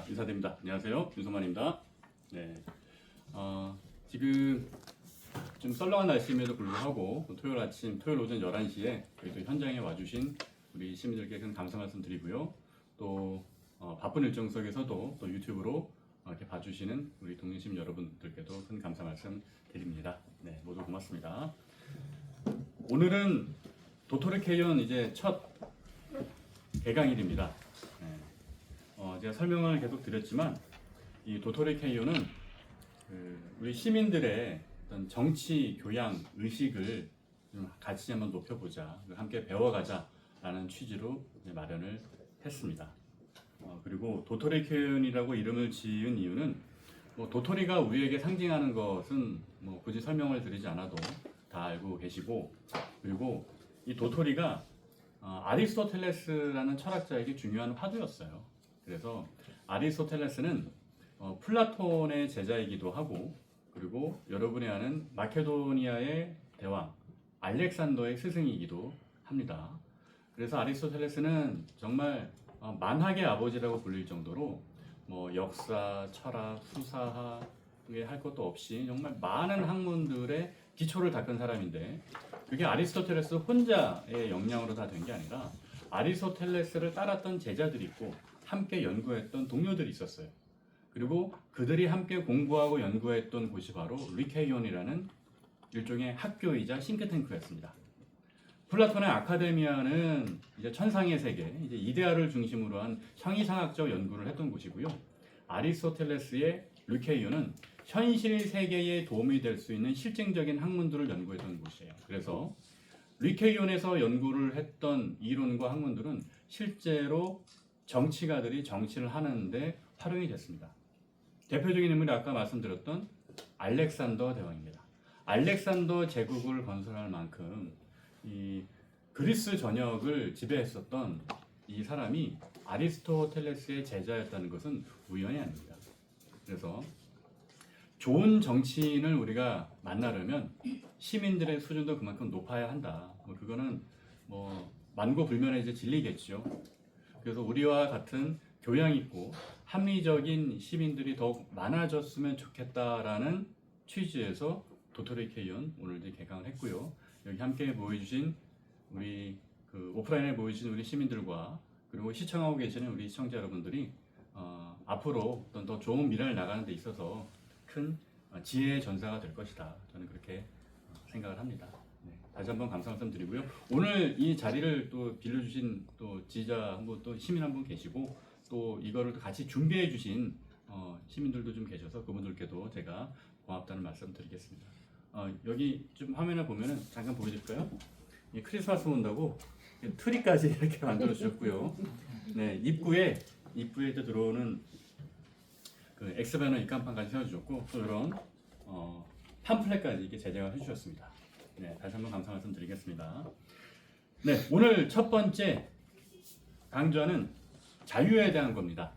인사드립니다. 안녕하세요. 윤성만입니다. 네, 지금 좀 썰렁한 날씨임에도 불구하고 토요일 오전 11시에 저희 또 현장에 와주신 우리 시민들께 큰 감사 말씀드리고요. 또 바쁜 일정 속에서도 또 유튜브로 이렇게 봐주시는 우리 동행시민 여러분들께도 큰 감사 말씀드립니다. 네, 모두 고맙습니다. 오늘은 도토리 K연 이제 첫 개강일입니다. 제가 설명을 계속 드렸지만 이 도토리 K연은 우리 시민들의 어떤 정치 교양 의식을 좀 같이 한번 높여보자, 함께 배워가자라는 취지로 마련을 했습니다. 그리고 도토리 K연이라고 이름을 지은 이유는 도토리가 우리에게 상징하는 것은 굳이 설명을 드리지 않아도 다 알고 계시고, 그리고 이 도토리가 아리스토텔레스라는 철학자에게 중요한 화두였어요. 그래서 아리스토텔레스는 플라톤의 제자이기도 하고, 그리고 여러분이 아는 마케도니아의 대왕 알렉산더의 스승이기도 합니다. 그래서 아리스토텔레스는 정말 만학의 아버지라고 불릴 정도로 역사, 철학, 수사에 할 것도 없이 정말 많은 학문들의 기초를 닦은 사람인데, 그게 아리스토텔레스 혼자의 역량으로 다 된 게 아니라 아리스토텔레스를 따랐던 제자들이 있고 함께 연구했던 동료들이 있었어요. 그리고 그들이 함께 공부하고 연구했던 곳이 바로 리케이온이라는 일종의 학교이자 싱크탱크였습니다. 플라톤의 아카데미아는 이제 천상의 세계, 이제 이데아를 중심으로 한 형이상학적 연구를 했던 곳이고요. 아리스토텔레스의 리케이온은 현실 세계에 도움이 될 수 있는 실증적인 학문들을 연구했던 곳이에요. 그래서 리케이온에서 연구를 했던 이론과 학문들은 실제로 정치가들이 정치를 하는데 활용이 됐습니다. 대표적인 인물이 아까 말씀드렸던 알렉산더 대왕입니다. 알렉산더 제국을 건설할 만큼 이 그리스 전역을 지배했었던 이 사람이 아리스토텔레스의 제자였다는 것은 우연이 아닙니다. 그래서 좋은 정치인을 우리가 만나려면 시민들의 수준도 그만큼 높아야 한다. 그거는 만고불면의 이제 진리겠죠. 그래서 우리와 같은 교양 있고 합리적인 시민들이 더욱 많아졌으면 좋겠다라는 취지에서 도토리 K연 오늘 이제 개강을 했고요. 여기 함께 모여주신 우리 오프라인에 모여주신 우리 시민들과 그리고 시청하고 계시는 우리 시청자 여러분들이 앞으로 어떤 더 좋은 미래를 나가는 데 있어서 큰 지혜의 전사가 될 것이다. 저는 그렇게 생각을 합니다. 네, 다시 한번 감사 말씀드리고요. 오늘 이 자리를 또 빌려주신 또 지지자 한 분, 또 시민 한 분 계시고, 또 이거를 같이 준비해 주신 시민들도 좀 계셔서 그분들께도 제가 고맙다는 말씀 드리겠습니다. 여기 좀 화면에 보면은 잠깐 보여드릴까요? 크리스마스 온다고 트리까지 이렇게 만들어 주셨고요. 네, 입구에 들어오는 그 엑스배너 입간판까지 세워주셨고, 또 이런 팜플렛까지 이렇게 제작을 해주셨습니다. 네, 다시 한번 감사 말씀드리겠습니다. 네, 오늘 첫 번째 강좌는 자유에 대한 겁니다.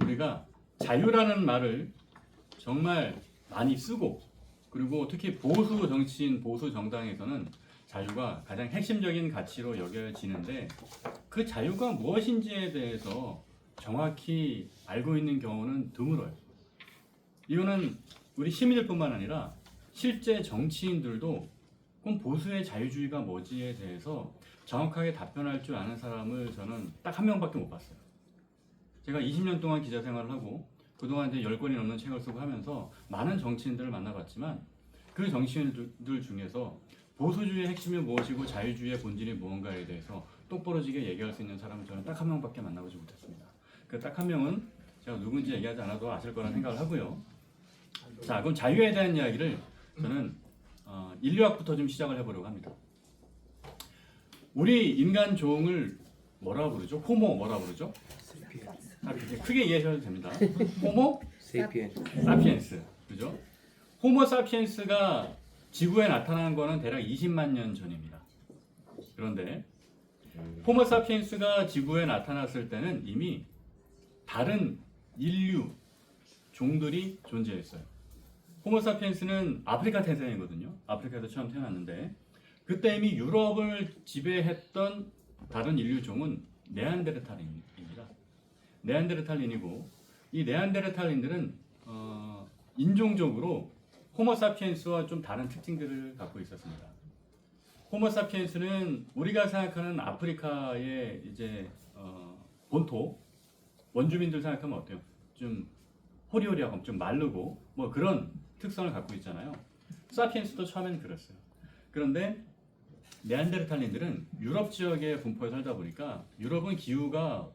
우리가 자유라는 말을 정말 많이 쓰고, 그리고 특히 보수 정치인, 보수 정당에서는 자유가 가장 핵심적인 가치로 여겨지는데, 그 자유가 무엇인지에 대해서 정확히 알고 있는 경우는 드물어요. 이거는 우리 시민들뿐만 아니라 실제 정치인들도 그럼 보수의 자유주의가 뭐지에 대해서 정확하게 답변할 줄 아는 사람을 저는 딱 한 명밖에 못 봤어요. 제가 20년 동안 기자 생활을 하고 그동안 이제 10권이 넘는 책을 쓰고 하면서 많은 정치인들을 만나봤지만, 그 정치인들 중에서 보수주의의 핵심이 무엇이고 자유주의의 본질이 무언가에 대해서 똑부러지게 얘기할 수 있는 사람은 저는 딱 한 명밖에 만나보지 못했습니다. 그 딱 한 명은 제가 누군지 얘기하지 않아도 아실 거라 생각을 하고요. 자, 그럼 자유에 대한 이야기를 저는 인류학부터 좀 시작을 해보려고 합니다. 우리 인간 종을 뭐라 부르죠? 호모 뭐라 부르죠? 크게 이해하셔도 됩니다. 호모 사피엔스, 그죠? 호모 사피엔스가 지구에 나타난 거는 대략 20만 년 전입니다. 그런데 호모 사피엔스가 지구에 나타났을 때는 이미 다른 인류 종들이 존재했어요. 호모 사피엔스는 아프리카 태생이거든요. 아프리카에서 처음 태어났는데, 그때 이미 유럽을 지배했던 다른 인류 종은 네안데르탈인입니다. 네안데르탈인이고, 이 네안데르탈인들은 인종적으로 호모사피엔스와 좀 다른 특징들을 갖고 있었습니다. 호모사피엔스는 우리가 생각하는 아프리카의 이제 본토 원주민들 생각하면 어때요? 좀 호리호리하고 좀 마르고 뭐 그런 특성을 갖고 있잖아요. 사피엔스도 처음에는 그랬어요. 그런데 네안데르탈린들은 유럽 지역에 분포해 살다 보니까 유럽은 기후가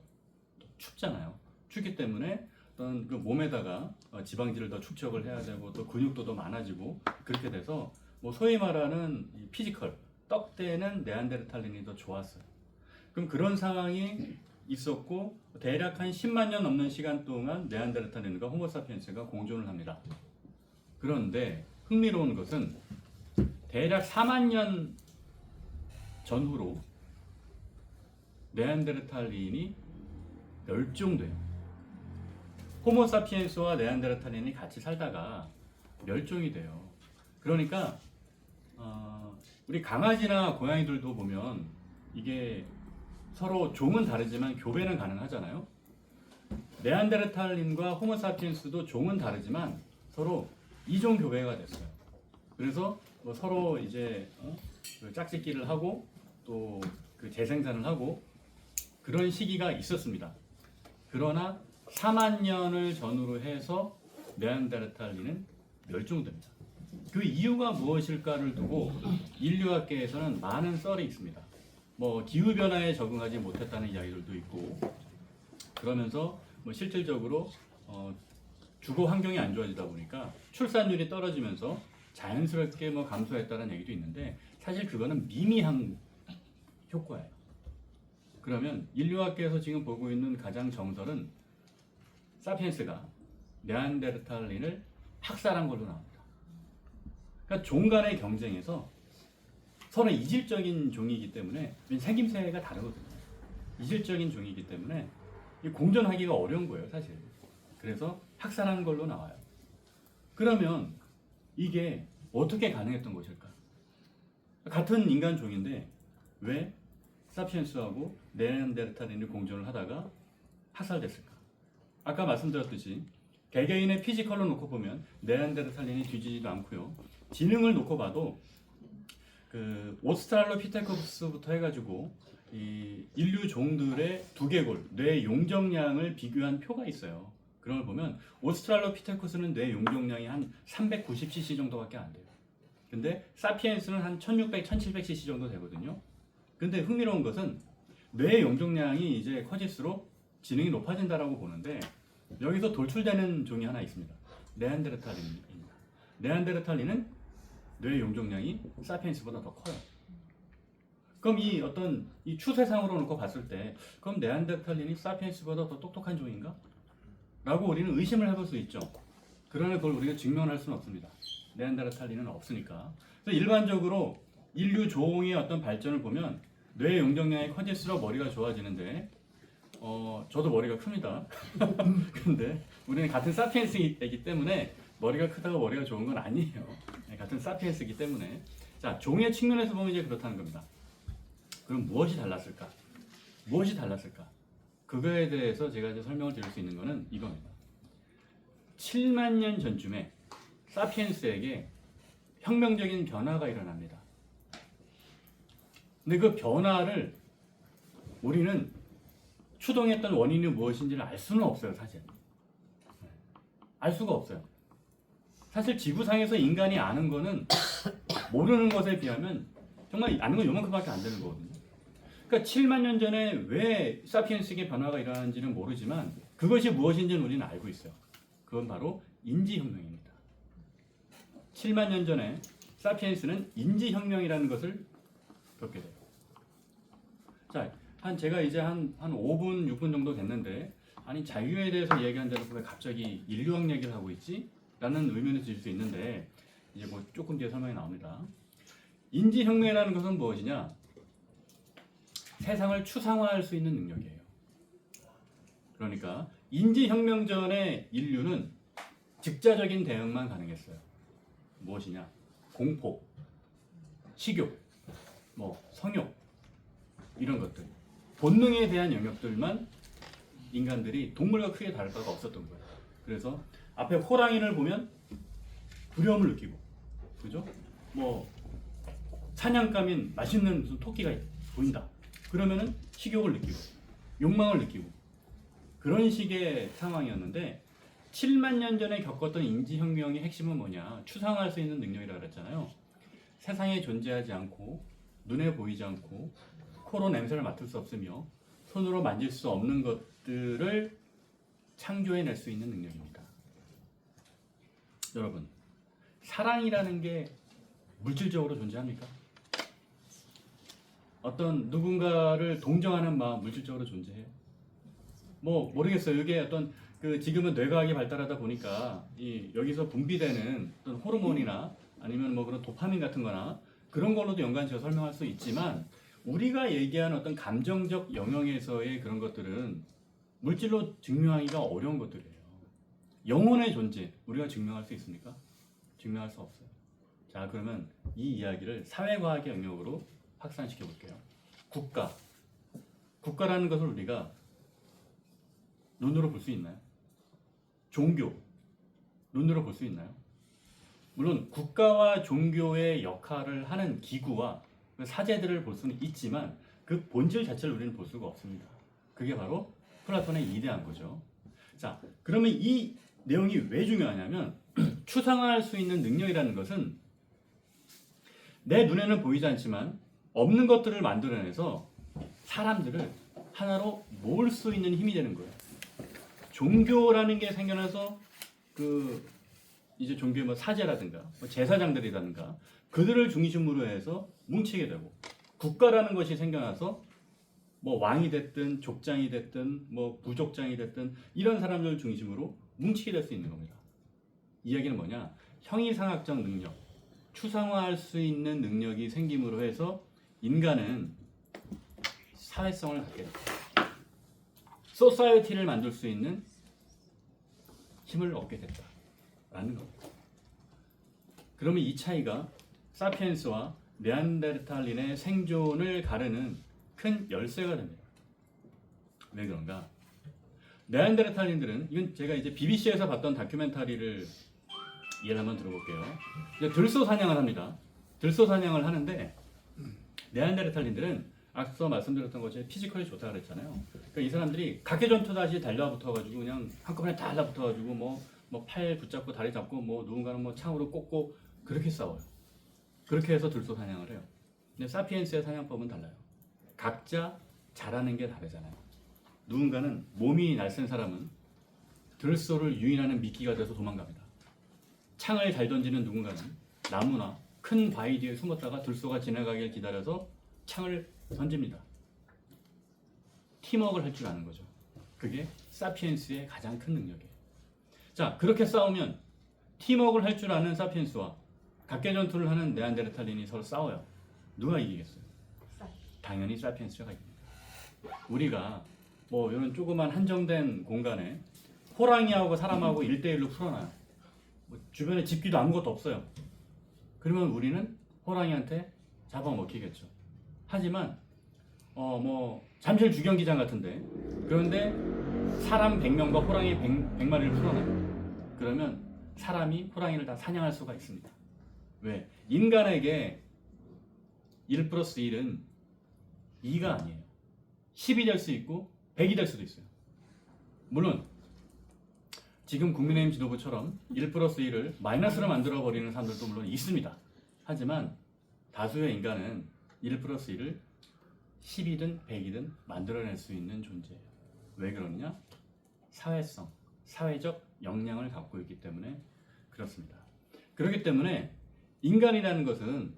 춥잖아요. 춥기 때문에 어떤 그 몸에다가 지방질을 더 축적을 해야 되고 또 근육도 더 많아지고 그렇게 돼서 뭐 소위 말하는 이 피지컬 떡대는 네안데르탈린이 더 좋았어요. 그럼 그런 상황이 있었고 대략 한 10만 년 넘는 시간 동안 네안데르탈린과 호모사피엔스가 공존을 합니다. 그런데 흥미로운 것은 대략 4만 년 전후로 네안데르탈린이 멸종돼요. 호모사피엔스와 네안데르탈린이 같이 살다가 멸종이 돼요. 그러니까 우리 강아지나 고양이들도 보면 이게 서로 종은 다르지만 교배는 가능하잖아요. 네안데르탈린과 호모사피엔스도 종은 다르지만 서로 이종 교배가 됐어요. 그래서 뭐 서로 이제 그 짝짓기를 하고 또 그 재생산을 하고 그런 시기가 있었습니다. 그러나 4만 년을 전후로 해서 네안데르탈린은 멸종됩니다. 그 이유가 무엇일까를 두고 인류학계에서는 많은 썰이 있습니다. 뭐 기후 변화에 적응하지 못했다는 이야기들도 있고 그러면서 뭐 실질적으로 주거 환경이 안 좋아지다 보니까 출산율이 떨어지면서 자연스럽게 뭐 감소했다는 얘기도 있는데 사실 그거는 미미한 효과예요. 그러면 인류학계에서 지금 보고 있는 가장 정설은 사피엔스가 네안데르탈린을 학살한 걸로 나옵니다. 그러니까 종 간의 경쟁에서 서로 이질적인 종이기 때문에 생김새가 다르거든요. 이질적인 종이기 때문에 공존하기가 어려운 거예요, 사실. 그래서 학살한 걸로 나와요. 그러면 이게 어떻게 가능했던 것일까? 같은 인간 종인데 왜 사피엔스하고 네안데르탈린이 공존을 하다가 학살됐을까? 아까 말씀드렸듯이 개개인의 피지컬로 놓고 보면 네안데르탈린이 뒤지지도 않고요. 지능을 놓고 봐도 그 오스트랄로피테쿠스부터 해가지고 이 인류 종들의 두개골, 뇌 용적량을 비교한 표가 있어요. 그런 걸 보면 오스트랄로피테쿠스는 뇌 용적량이 한 390cc 정도밖에 안 돼요. 근데 사피엔스는 한 1600, 1700cc 정도 되거든요. 근데 흥미로운 것은 뇌 용적량이 이제 커질수록 지능이 높아진다라고 보는데 여기서 돌출되는 종이 하나 있습니다. 네안데르탈린입니다. 네안데르탈린은 뇌 용적량이 사피엔스보다 더 커요. 그럼 이 추세상으로 놓고 봤을 때 그럼 네안데르탈린이 사피엔스보다 더 똑똑한 종인가? 라고 우리는 의심을 해볼 수 있죠. 그러나 그걸 우리가 증명할 수는 없습니다. 네안데르탈린은 없으니까. 그래서 일반적으로 인류 종의 어떤 발전을 보면 뇌 용적량이 커질수록 머리가 좋아지는데 저도 머리가 큽니다. 근데 우리는 같은 사피엔스이기 때문에 머리가 크다고 머리가 좋은 건 아니에요. 같은 사피엔스이기 때문에. 자, 종의 측면에서 보면 이제 그렇다는 겁니다. 그럼 무엇이 달랐을까? 무엇이 달랐을까? 그거에 대해서 제가 이제 설명을 드릴 수 있는 거는 이겁니다. 7만 년 전쯤에 사피엔스에게 혁명적인 변화가 일어납니다. 근데 그 변화를 우리는 추동했던 원인이 무엇인지를 알 수는 없어요, 사실. 알 수가 없어요. 사실 지구상에서 인간이 아는 거는 모르는 것에 비하면 정말 아는 건 요만큼밖에 안 되는 거거든요. 그러니까 7만 년 전에 왜 사피엔스에게 변화가 일어나는지는 모르지만 그것이 무엇인지는 우리는 알고 있어요. 그건 바로 인지혁명입니다. 7만 년 전에 사피엔스는 인지혁명이라는 것을 겪게 돼요. 자, 제가 이제 한 5분, 6분 정도 됐는데 아니 자유에 대해서 얘기한 대로 왜 갑자기 인류학 얘기를 하고 있지? 라는 의문을 드실 수 있는데 이제 뭐 조금 뒤에 설명이 나옵니다. 인지혁명이라는 것은 무엇이냐? 세상을 추상화할 수 있는 능력이에요. 그러니까 인지혁명 전에 인류는 즉자적인 대응만 가능했어요. 무엇이냐? 공포, 식욕, 뭐 성욕 이런 것들 본능에 대한 영역들만 인간들이 동물과 크게 다를 바가 없었던 거예요. 그래서 앞에 호랑이를 보면 두려움을 느끼고, 그죠? 뭐 사냥감인 맛있는 무슨 토끼가 보인다. 그러면은 식욕을 느끼고, 욕망을 느끼고 그런 식의 상황이었는데 7만 년 전에 겪었던 인지혁명의 핵심은 뭐냐? 추상화할 수 있는 능력이라고 그랬잖아요. 세상에 존재하지 않고 눈에 보이지 않고 코로 냄새를 맡을 수 없으며 손으로 만질 수 없는 것들을 창조해낼 수 있는 능력입니다. 여러분, 사랑이라는 게 물질적으로 존재합니까? 어떤 누군가를 동정하는 마음 물질적으로 존재해요? 뭐 모르겠어요. 이게 어떤 지금은 뇌과학이 발달하다 보니까 여기서 분비되는 어떤 호르몬이나 아니면 뭐 그런 도파민 같은 거나 그런 걸로도 연관지어 설명할 수 있지만 우리가 얘기하는 어떤 감정적 영역에서의 그런 것들은 물질로 증명하기가 어려운 것들이에요. 영혼의 존재 우리가 증명할 수 있습니까? 증명할 수 없어요. 자, 그러면 이 이야기를 사회과학의 영역으로 확산시켜 볼게요. 국가라는 것을 우리가 눈으로 볼 수 있나요? 종교 눈으로 볼 수 있나요? 물론 국가와 종교의 역할을 하는 기구와 사제들을 볼 수는 있지만 그 본질 자체를 우리는 볼 수가 없습니다. 그게 바로 플라톤의 이데아인 거죠. 자, 그러면 이 내용이 왜 중요하냐면 추상화할 수 있는 능력이라는 것은 내 눈에는 보이지 않지만 없는 것들을 만들어내서 사람들을 하나로 모을 수 있는 힘이 되는 거예요. 종교라는 게 생겨나서 이제 종교의 뭐 사제라든가 뭐 제사장들이라든가 그들을 중심으로 해서 뭉치게 되고, 국가라는 것이 생겨나서 뭐 왕이 됐든 족장이 됐든 뭐 부족장이 됐든 이런 사람들을 중심으로 뭉치게 될 수 있는 겁니다. 이야기는 뭐냐? 형이상학적 능력, 추상화할 수 있는 능력이 생김으로 해서 인간은 사회성을 갖게 됩니다. 소사이어티를 만들 수 있는 힘을 얻게 됐다라는 겁니다. 그러면 이 차이가 사피엔스와 네안데르탈린의 생존을 가르는 큰 열쇠가 됩니다. 왜 그런가? 네안데르탈린들은, 이건 제가 이제 BBC에서 봤던 다큐멘터리를 예를 한번 들어볼게요. 이제 들소 사냥을 합니다. 들소 사냥을 하는데 네안데르탈린들은 앞서 말씀드렸던 것처럼 피지컬이 좋다 그랬잖아요. 그러니까 이 사람들이 각개전투다시 달라붙어가지고 그냥 한꺼번에 다 달라붙어가지고 뭐 팔 붙잡고 다리 잡고 뭐 누군가는 뭐 창으로 꽂고 그렇게 싸워요. 그렇게 해서 들소 사냥을 해요. 근데 사피엔스의 사냥법은 달라요. 각자 잘하는 게 다르잖아요. 누군가는 몸이 날쌘 사람은 들소를 유인하는 미끼가 돼서 도망갑니다. 창을 잘 던지는 누군가는 나무나 큰 바위 뒤에 숨었다가 들소가 지나가길 기다려서 창을 던집니다. 팀워크를 할 줄 아는 거죠. 그게 사피엔스의 가장 큰 능력이에요. 자, 그렇게 싸우면 팀워크를 할 줄 아는 사피엔스와 각개전투를 하는 네안데르탈린이 서로 싸워요. 누가 이기겠어요? 당연히 사피엔스가 이깁니다. 우리가 뭐 이런 조그만 한정된 공간에 호랑이하고 사람하고 1대1로 풀어놔요. 뭐 주변에 집기도 아무것도 없어요. 그러면 우리는 호랑이한테 잡아먹히겠죠. 하지만 뭐 잠실 주경기장 같은데, 그런데 사람 100명과 호랑이 100마리를 풀어놔요. 그러면 사람이 호랑이를 다 사냥할 수가 있습니다. 왜? 인간에게 1 플러스 1은 2가 아니에요. 10이 될 수 있고 100이 될 수도 있어요. 물론 지금 국민의힘 지도부처럼 1 플러스 1을 마이너스로 만들어버리는 사람들도 물론 있습니다. 하지만 다수의 인간은 1 플러스 1을 10이든 100이든 만들어낼 수 있는 존재예요. 왜 그러냐? 사회성, 사회적 역량을 갖고 있기 때문에 그렇습니다. 그렇기 때문에 인간이라는 것은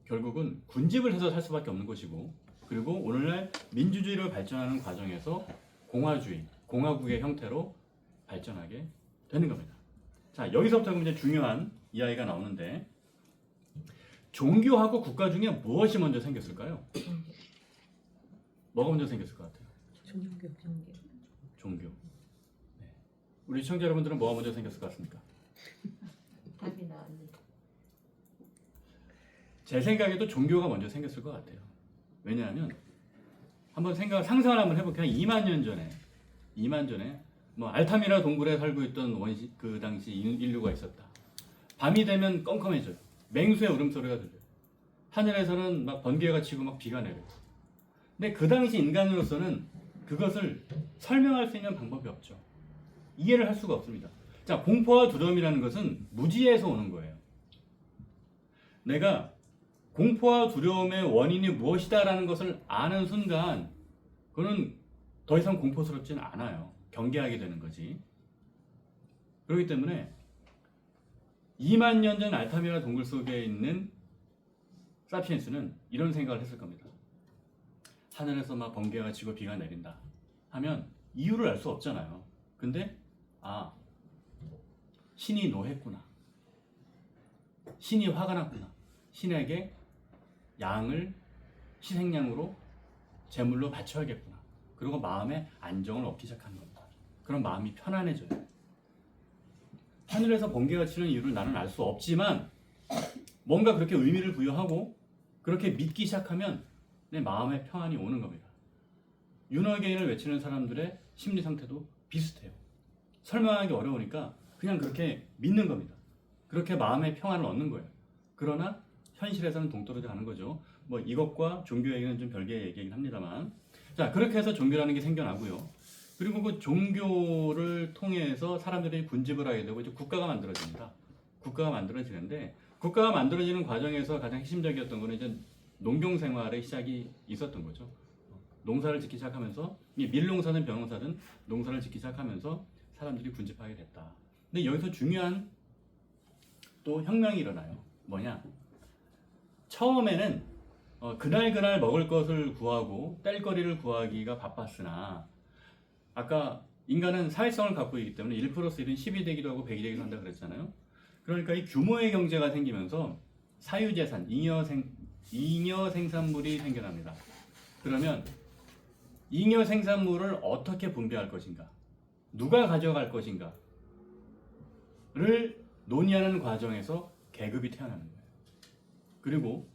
결국은 군집을 해서 살 수밖에 없는 것이고, 그리고 오늘날 민주주의로 발전하는 과정에서 공화주의, 공화국의 형태로 발전하게 되는 겁니다. 자, 여기서부터 이제 중요한 이야기가 나오는데, 종교하고 국가 중에 무엇이 먼저 생겼을까요? 뭐가 먼저 생겼을 것 같아요? 종교. 네. 우리 시청자 여러분들은 뭐가 먼저 생겼을 것 같습니까? 답이 나왔네. 제 생각에도 종교가 먼저 생겼을 것 같아요. 왜냐하면 한번 상상을 한번 해볼게요. 2만 년 전에 뭐 알타미라 동굴에 살고 있던 그 당시 인류가 있었다. 밤이 되면 껌껌해져요. 맹수의 울음소리가 들려요. 하늘에서는 막 번개가 치고 막 비가 내려요. 근데 그 당시 인간으로서는 그것을 설명할 수 있는 방법이 없죠. 이해를 할 수가 없습니다. 자, 공포와 두려움이라는 것은 무지에서 오는 거예요. 내가 공포와 두려움의 원인이 무엇이다라는 것을 아는 순간 그거는 더 이상 공포스럽지는 않아요. 경계하게 되는 거지. 그렇기 때문에 2만 년 전 알타미라 동굴 속에 있는 사피엔스는 이런 생각을 했을 겁니다. 하늘에서 막 번개가 치고 비가 내린다 하면 이유를 알 수 없잖아요. 근데 신이 노했구나. 신이 화가 났구나. 신에게 양을 희생양으로 제물로 바쳐야겠구나. 그리고 마음에 안정을 얻기 시작하는 겁니다. 그럼 마음이 편안해져요. 하늘에서 번개가 치는 이유를 나는 알 수 없지만 뭔가 그렇게 의미를 부여하고 그렇게 믿기 시작하면 내 마음의 평안이 오는 겁니다. 윤허게인을 외치는 사람들의 심리 상태도 비슷해요. 설명하기 어려우니까 그냥 그렇게 믿는 겁니다. 그렇게 마음의 평안을 얻는 거예요. 그러나 현실에서는 동떨어져 가는 거죠. 뭐 이것과 종교 얘기는 좀 별개의 얘기이긴 합니다만, 자, 그렇게 해서 종교라는 게 생겨나고요. 그리고 그 종교를 통해서 사람들이 군집을 하게 되고 이제 국가가 만들어집니다. 국가가 만들어지는데 국가가 만들어지는 과정에서 가장 핵심적이었던 거는 이제 농경 생활의 시작이 있었던 거죠. 농사를 짓기 시작하면서 이 밀농사든 벼농사든 농사를 짓기 시작하면서 사람들이 군집하게 됐다. 근데 여기서 중요한 또 혁명이 일어나요. 뭐냐? 처음에는 그날 먹을 것을 구하고 뗄거리를 구하기가 바빴으나 아까 인간은 사회성을 갖고 있기 때문에 1 플러스 1은 10이 되기도 하고 100이 되기도 한다 그랬잖아요. 그러니까 이 규모의 경제가 생기면서 사유재산, 잉여 생산물이 생겨납니다. 그러면 잉여 생산물을 어떻게 분배할 것인가, 누가 가져갈 것인가를 논의하는 과정에서 계급이 태어나는 거예요. 그리고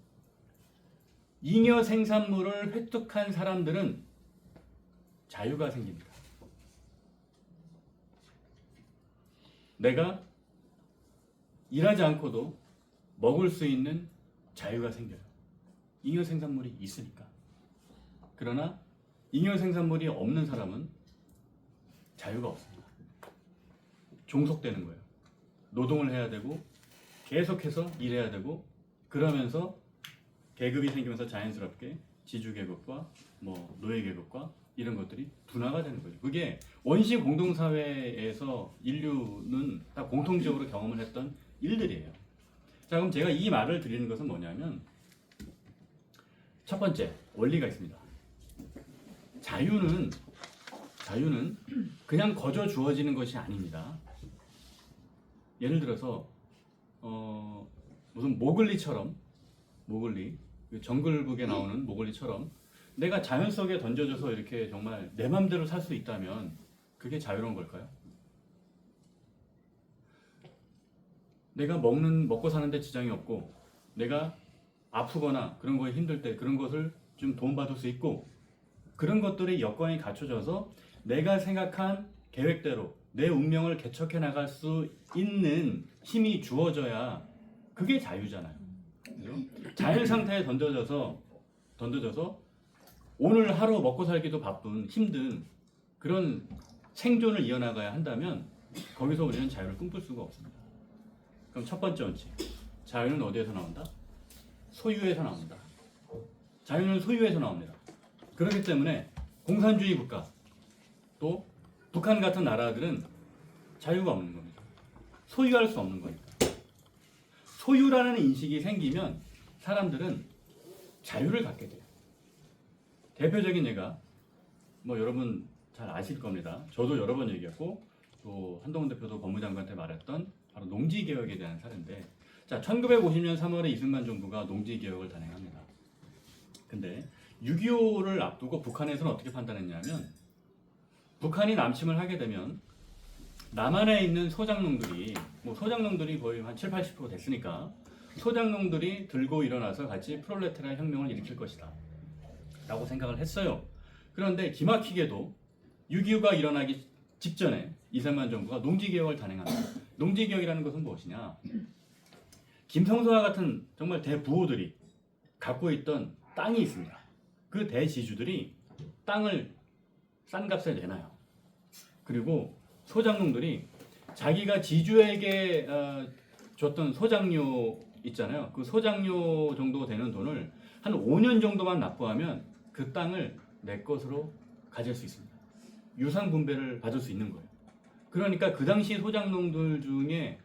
잉여 생산물을 획득한 사람들은 자유가 생깁니다. 내가 일하지 않고도 먹을 수 있는 자유가 생겨요. 잉여 생산물이 있으니까. 그러나 잉여 생산물이 없는 사람은 자유가 없습니다. 종속되는 거예요. 노동을 해야 되고 계속해서 일해야 되고 그러면서 계급이 생기면서 자연스럽게 지주계급과 뭐 노예계급과 이런 것들이 분화가 되는 거죠. 그게 원시 공동사회에서 인류는 다 공통적으로 경험을 했던 일들이에요. 자, 그럼 제가 이 말을 드리는 것은 뭐냐면 첫 번째 원리가 있습니다. 자유는 그냥 거저 주어지는 것이 아닙니다. 예를 들어서 무슨 모글리처럼, 모글리, 정글북에 나오는 모글리처럼 내가 자연 속에 던져져서 이렇게 정말 내 맘대로 살 수 있다면 그게 자유로운 걸까요? 내가 먹고 사는데 지장이 없고 내가 아프거나 그런 거에 힘들 때 그런 것을 좀 도움받을 수 있고 그런 것들의 여건이 갖춰져서 내가 생각한 계획대로 내 운명을 개척해 나갈 수 있는 힘이 주어져야 그게 자유잖아요. 그죠? 자연 상태에 던져져서 오늘 하루 먹고 살기도 바쁜 힘든 그런 생존을 이어나가야 한다면 거기서 우리는 자유를 꿈꿀 수가 없습니다. 그럼 첫 번째 원칙, 자유는 어디에서 나온다? 소유에서 나온다. 자유는 소유에서 나옵니다. 그렇기 때문에 공산주의 국가 또 북한 같은 나라들은 자유가 없는 겁니다. 소유할 수 없는 거니까. 소유라는 인식이 생기면 사람들은 자유를 갖게 돼요. 대표적인 예가 뭐 여러분 잘 아실 겁니다. 저도 여러 번 얘기했고 또 한동훈 대표도 법무장관한테 말했던 바로 농지개혁에 대한 사례인데, 자, 1950년 3월에 이승만 정부가 농지개혁을 단행합니다. 근데 6.25를 앞두고 북한에서는 어떻게 판단했냐면 북한이 남침을 하게 되면 남한에 있는 소작농들이 거의 한 7, 80% 됐으니까 소작농들이 들고 일어나서 같이 프롤레타리아 혁명을 일으킬 것이다 라고 생각을 했어요. 그런데 기막히게도 6.25가 일어나기 직전에 이승만 정부가 농지개혁을 단행합니다. 농지개혁이라는 것은 무엇이냐? 김성수와 같은 정말 대부호들이 갖고 있던 땅이 있습니다. 그 대지주들이 땅을 싼 값에 내놔요. 그리고 소장농들이 자기가 지주에게 줬던 소장료 있잖아요. 그 소장료 정도 되는 돈을 한 5년 정도만 납부하면 그 땅을 내 것으로 가질 수 있습니다. 유상분배를 받을 수 있는 거예요. 그러니까 그 당시 소장농들 중에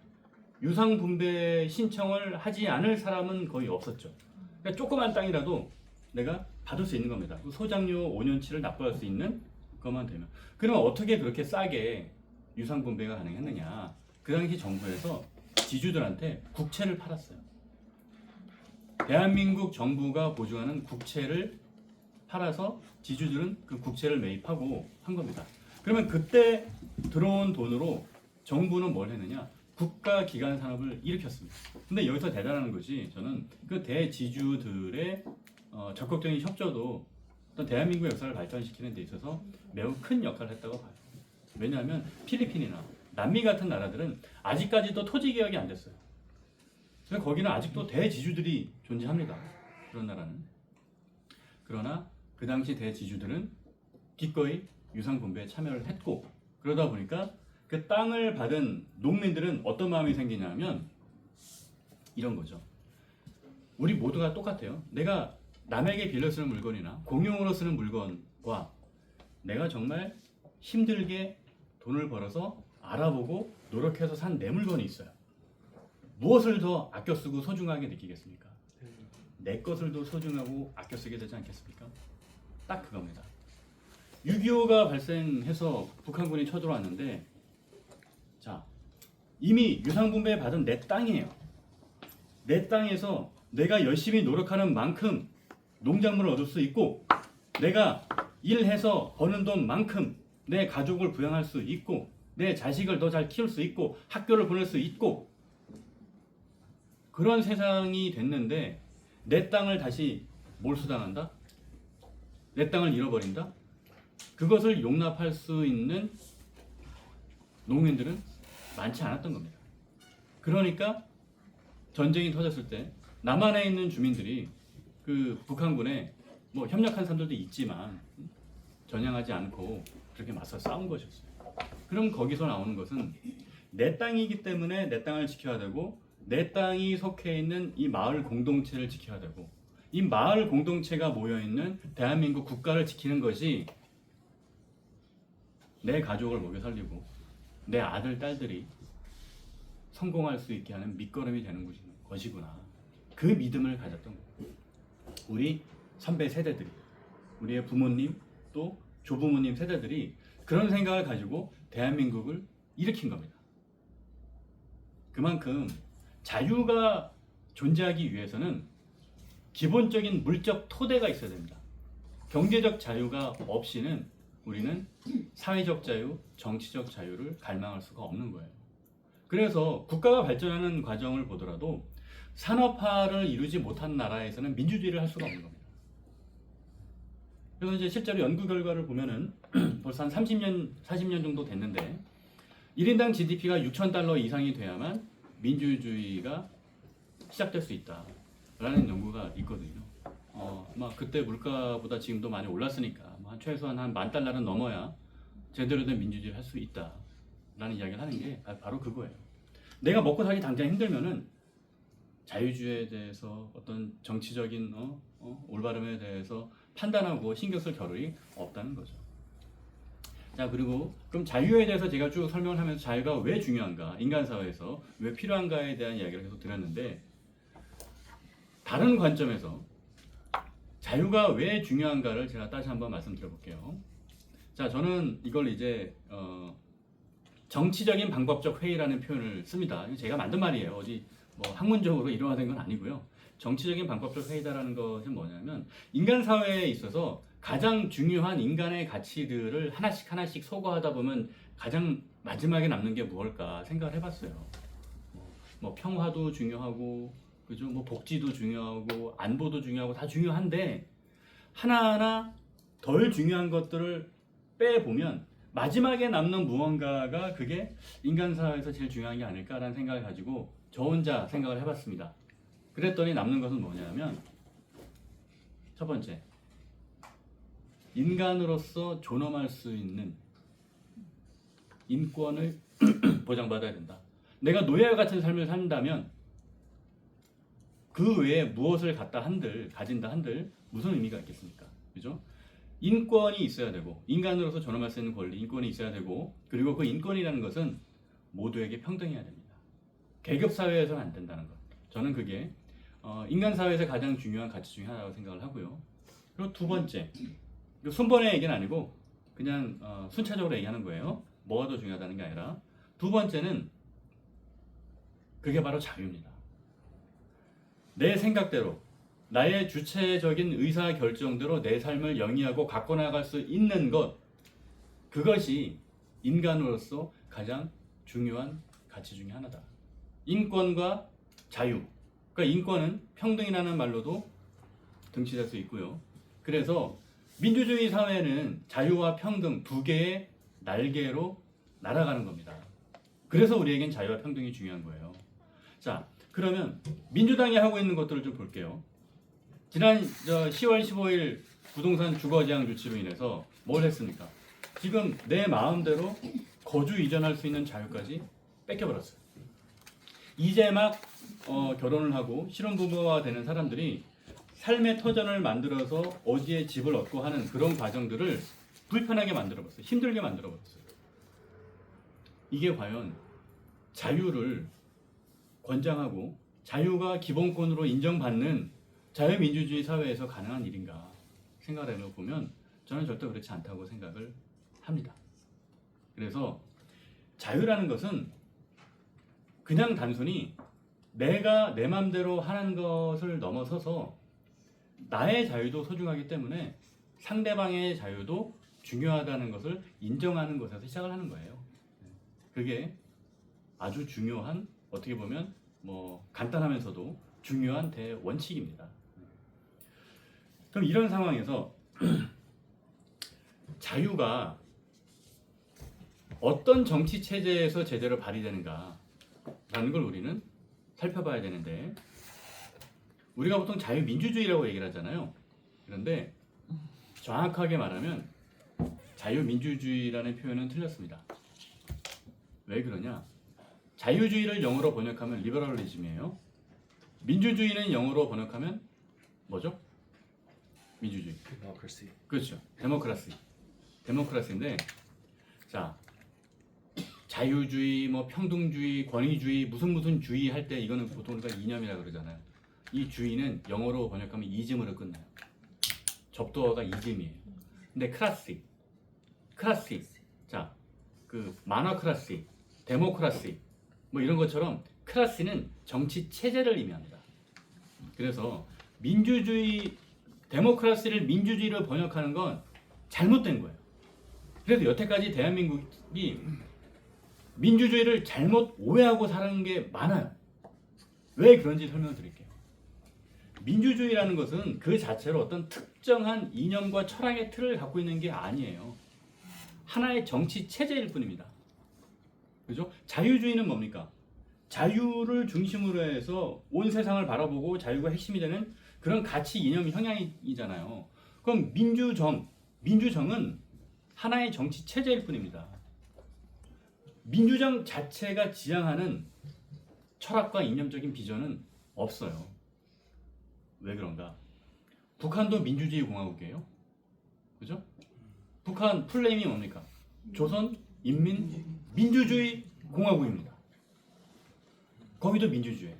유상분배 신청을 하지 않을 사람은 거의 없었죠. 그러니까 조그만 땅이라도 내가 받을 수 있는 겁니다. 그 소장료 5년치를 납부할 수 있는 것만 되면. 그러면 어떻게 그렇게 싸게 유상분배가 가능했느냐? 그 당시 정부에서 지주들한테 국채를 팔았어요. 대한민국 정부가 보증하는 국채를 팔아서 지주들은 그 국채를 매입하고 한 겁니다. 그러면 그때 들어온 돈으로 정부는 뭘 했느냐? 국가 기관 산업을 일으켰습니다. 근데 여기서 대단한 것이 저는 그 대지주들의 적극적인 협조도 어떤 대한민국 역사를 발전시키는 데 있어서 매우 큰 역할을 했다고 봐요. 왜냐하면 필리핀이나 남미 같은 나라들은 아직까지도 토지 개혁이 안 됐어요. 그래서 거기는 아직도 대지주들이 존재합니다. 그런 나라는. 그러나 그 당시 대지주들은 기꺼이 유상분배에 참여를 했고, 그러다 보니까 그 땅을 받은 농민들은 어떤 마음이 생기냐면 이런 거죠. 우리 모두가 똑같아요. 내가 남에게 빌려 쓰는 물건이나 공용으로 쓰는 물건과 내가 정말 힘들게 돈을 벌어서 알아보고 노력해서 산 내 물건이 있어요. 무엇을 더 아껴 쓰고 소중하게 느끼겠습니까? 내 것을 더 소중하고 아껴 쓰게 되지 않겠습니까? 딱 그겁니다. 6.25가 발생해서 북한군이 쳐들어왔는데, 자, 이미 유상분배 받은 내 땅이에요. 내 땅에서 내가 열심히 노력하는 만큼 농작물을 얻을 수 있고, 내가 일해서 버는 돈만큼 내 가족을 부양할 수 있고, 내 자식을 더 잘 키울 수 있고, 학교를 보낼 수 있고, 그런 세상이 됐는데 내 땅을 다시 몰수당한다? 내 땅을 잃어버린다? 그것을 용납할 수 있는 농민들은 많지 않았던 겁니다. 그러니까 전쟁이 터졌을 때 남한에 있는 주민들이 그 북한군에 뭐 협력한 사람들도 있지만 전향하지 않고 그렇게 맞서 싸운 것이었어요. 그럼 거기서 나오는 것은 내 땅이기 때문에 내 땅을 지켜야 되고, 내 땅이 속해 있는 이 마을 공동체를 지켜야 되고, 이 마을 공동체가 모여있는 대한민국 국가를 지키는 것이 내 가족을 먹여 살리고 내 아들, 딸들이 성공할 수 있게 하는 밑거름이 되는 것이구나. 그 믿음을 가졌던 거예요. 우리 선배 세대들이, 우리의 부모님 또 조부모님 세대들이 그런 생각을 가지고 대한민국을 일으킨 겁니다. 그만큼 자유가 존재하기 위해서는 기본적인 물적 토대가 있어야 됩니다. 경제적 자유가 없이는 우리는 사회적 자유, 정치적 자유를 갈망할 수가 없는 거예요. 그래서 국가가 발전하는 과정을 보더라도 산업화를 이루지 못한 나라에서는 민주주의를 할 수가 없는 겁니다. 그래서 이제 실제로 연구 결과를 보면은 벌써 한 30년, 40년 정도 됐는데 1인당 GDP가 6,000달러 이상이 돼야만 민주주의가 시작될 수 있다라는 연구가 있거든요. 막 그때 물가보다 지금도 많이 올랐으니까 최소한 한 10,000달러는 넘어야 제대로 된 민주주의를 할 수 있다라는 이야기를 하는 게 바로 그거예요. 내가 먹고 살기 당장 힘들면은 자유주의에 대해서 어떤 정치적인 올바름에 대해서 판단하고 신경 쓸 겨를이 없다는 거죠. 자, 그리고 그럼 자유에 대해서 제가 쭉 설명을 하면서 자유가 왜 중요한가, 인간 사회에서 왜 필요한가에 대한 이야기를 계속 드렸는데, 다른 관점에서 자유가 왜 중요한가를 제가 다시 한번 말씀드려볼게요. 자, 저는 이걸 이제 정치적인 방법적 회의라는 표현을 씁니다. 제가 만든 말이에요. 어디 뭐 학문적으로 이루어진 건 아니고요. 정치적인 방법적 회의다라는 것은 뭐냐면, 인간 사회에 있어서 가장 중요한 인간의 가치들을 하나씩 하나씩 소거하다 보면 가장 마지막에 남는 게 무엇일까 생각을 해봤어요. 뭐 평화도 중요하고, 그죠? 뭐 복지도 중요하고, 안보도 중요하고, 다 중요한데 하나하나 덜 중요한 것들을 빼보면 마지막에 남는 무언가가 그게 인간 사회에서 제일 중요한 게 아닐까라는 생각을 가지고 저 혼자 생각을 해봤습니다. 그랬더니 남는 것은 뭐냐면 첫 번째, 인간으로서 존엄할 수 있는 인권을 보장받아야 된다. 내가 노예와 같은 삶을 산다면 그 외에 무엇을 가진다 한들 무슨 의미가 있겠습니까? 그죠? 인권이 있어야 되고 인간으로서 존엄할 수 있는 권리, 인권이 있어야 되고 그리고 그 인권이라는 것은 모두에게 평등해야 됩니다. 계급 사회에서는 안 된다는 것. 저는 그게 인간 사회에서 가장 중요한 가치 중에 하나라고 생각을 하고요. 그리고 두 번째, 순번의 얘기는 아니고 그냥 순차적으로 얘기하는 거예요. 뭐가 더 중요하다는 게 아니라 두 번째는 그게 바로 자유입니다. 내 생각대로 나의 주체적인 의사 결정대로 내 삶을 영위하고 갖고 나갈 수 있는 것, 그것이 인간으로서 가장 중요한 가치 중에 하나다. 인권과 자유. 그러니까 인권은 평등이라는 말로도 등치될 수 있고요. 그래서 민주주의 사회는 자유와 평등 두 개의 날개로 날아가는 겁니다. 그래서 우리에겐 자유와 평등이 중요한 거예요. 자, 그러면 민주당이 하고 있는 것들을 좀 볼게요. 지난 10월 15일 부동산 주거제한 조치로 인해서 뭘 했습니까? 지금 내 마음대로 거주 이전할 수 있는 자유까지 뺏겨버렸어요. 이제 막 결혼을 하고 신혼부부가 되는 사람들이 삶의 터전을 만들어서 어디에 집을 얻고 하는 그런 과정들을 불편하게 만들어버렸어요. 힘들게 만들어버렸어요. 이게 과연 자유를 권장하고 자유가 기본권으로 인정받는 자유민주주의 사회에서 가능한 일인가 생각을 해보면 저는 절대 그렇지 않다고 생각을 합니다. 그래서 자유라는 것은 그냥 단순히 내가 내 맘대로 하는 것을 넘어서서 나의 자유도 소중하기 때문에 상대방의 자유도 중요하다는 것을 인정하는 것에서 시작을 하는 거예요. 그게 아주 중요한, 어떻게 보면 간단하면서도 중요한 대원칙입니다. 그럼 이런 상황에서 자유가 어떤 정치 체제에서 제대로 발휘되는가 라는 걸 우리는 살펴봐야 되는데, 우리가 보통 자유민주주의라고 얘기를 하잖아요. 그런데 정확하게 말하면 자유민주주의라는 표현은 틀렸습니다. 왜 그러냐? 자유주의를 영어로 번역하면 리버럴리즘이에요. 민주주의는 영어로 번역하면 뭐죠? 민주주의. Democracy. 그렇죠. 데모크라시인데, 자, 자유주의, 평등주의, 권위주의, 무슨 주의 할 때 이거는 보통 우리가 이념이라고 그러잖아요. 이 주의는 영어로 번역하면 이즘으로 끝나요. 접두어가 이즘이에요. 근데 클라시, 자, 마너크라시, 데모크라시, 이런 것처럼 클라시는 정치 체제를 의미합니다. 그래서 데모크라시를 민주주의로 번역하는 건 잘못된 거예요. 그래서 여태까지 대한민국이 민주주의를 잘못 오해하고 사는 게 많아요. 왜 그런지 설명드릴게요. 민주주의라는 것은 그 자체로 어떤 특정한 이념과 철학의 틀을 갖고 있는 게 아니에요. 하나의 정치 체제일 뿐입니다. 그죠? 자유주의는 뭡니까? 자유를 중심으로 해서 온 세상을 바라보고 자유가 핵심이 되는 그런 가치, 이념, 형향이잖아요. 그럼 민주정은 하나의 정치 체제일 뿐입니다. 민주정 자체가 지향하는 철학과 이념적인 비전은 없어요. 왜 그런가? 북한도 민주주의 공화국이에요. 그죠? 북한 플레임이 뭡니까? 조선 인민 민주주의 공화국입니다. 거기도 민주주의.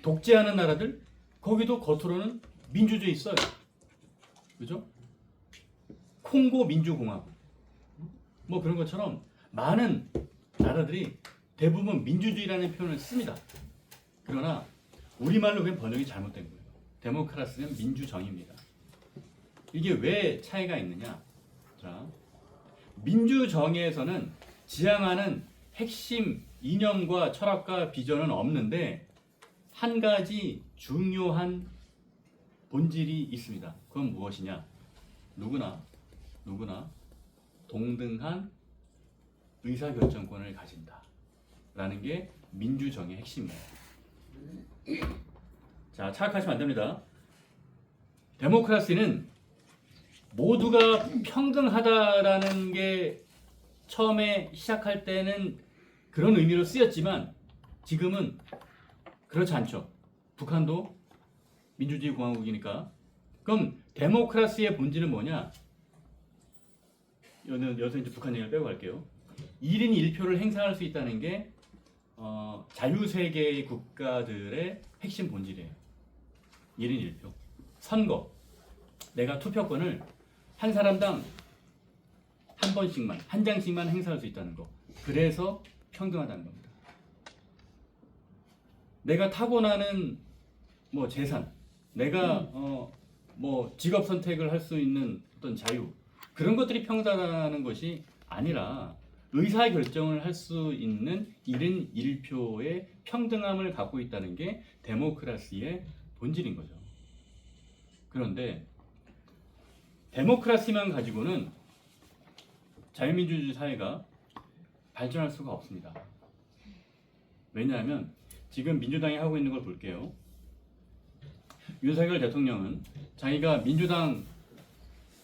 독재하는 나라들 거기도 겉으로는 민주주의 있어요. 그죠? 콩고 민주공화국 그런 것처럼 많은 나라들이 대부분 민주주의라는 표현을 씁니다. 그러나 우리말로 그냥 번역이 잘못된 거예요. 데모크라시는 민주정의입니다. 이게 왜 차이가 있느냐? 자, 민주정의에서는 지향하는 핵심 이념과 철학과 비전은 없는데 한 가지 중요한 본질이 있습니다. 그건 무엇이냐? 누구나 동등한 의사결정권을 가진다라는 게 민주정의 핵심이에요. 자, 착각하시면 안 됩니다. 데모크라시는 모두가 평등하다라는 게 처음에 시작할 때는 그런 의미로 쓰였지만 지금은 그렇지 않죠. 북한도 민주주의 공화국이니까. 그럼 데모크라시의 본질은 뭐냐? 여기서 이제 북한 얘기를 빼고 갈게요. 1인 1표를 행사할 수 있다는 게 자유세계의 국가들의 핵심 본질이에요. 1인 1표. 선거. 내가 투표권을 한 사람당 한 번씩만, 한 장씩만 행사할 수 있다는 거. 그래서 평등하다는 겁니다. 내가 타고나는 뭐 재산, 내가 뭐 직업 선택을 할 수 있는 어떤 자유, 그런 것들이 평등하다는 것이 아니라 의사 결정을 할 수 있는 1인 1표의 평등함을 갖고 있다는 게 데모크라시의 본질인 거죠. 그런데 데모크라시만 가지고는 자유민주주의 사회가 발전할 수가 없습니다. 왜냐하면 지금 민주당이 하고 있는 걸 볼게요. 윤석열 대통령은 자기가 민주당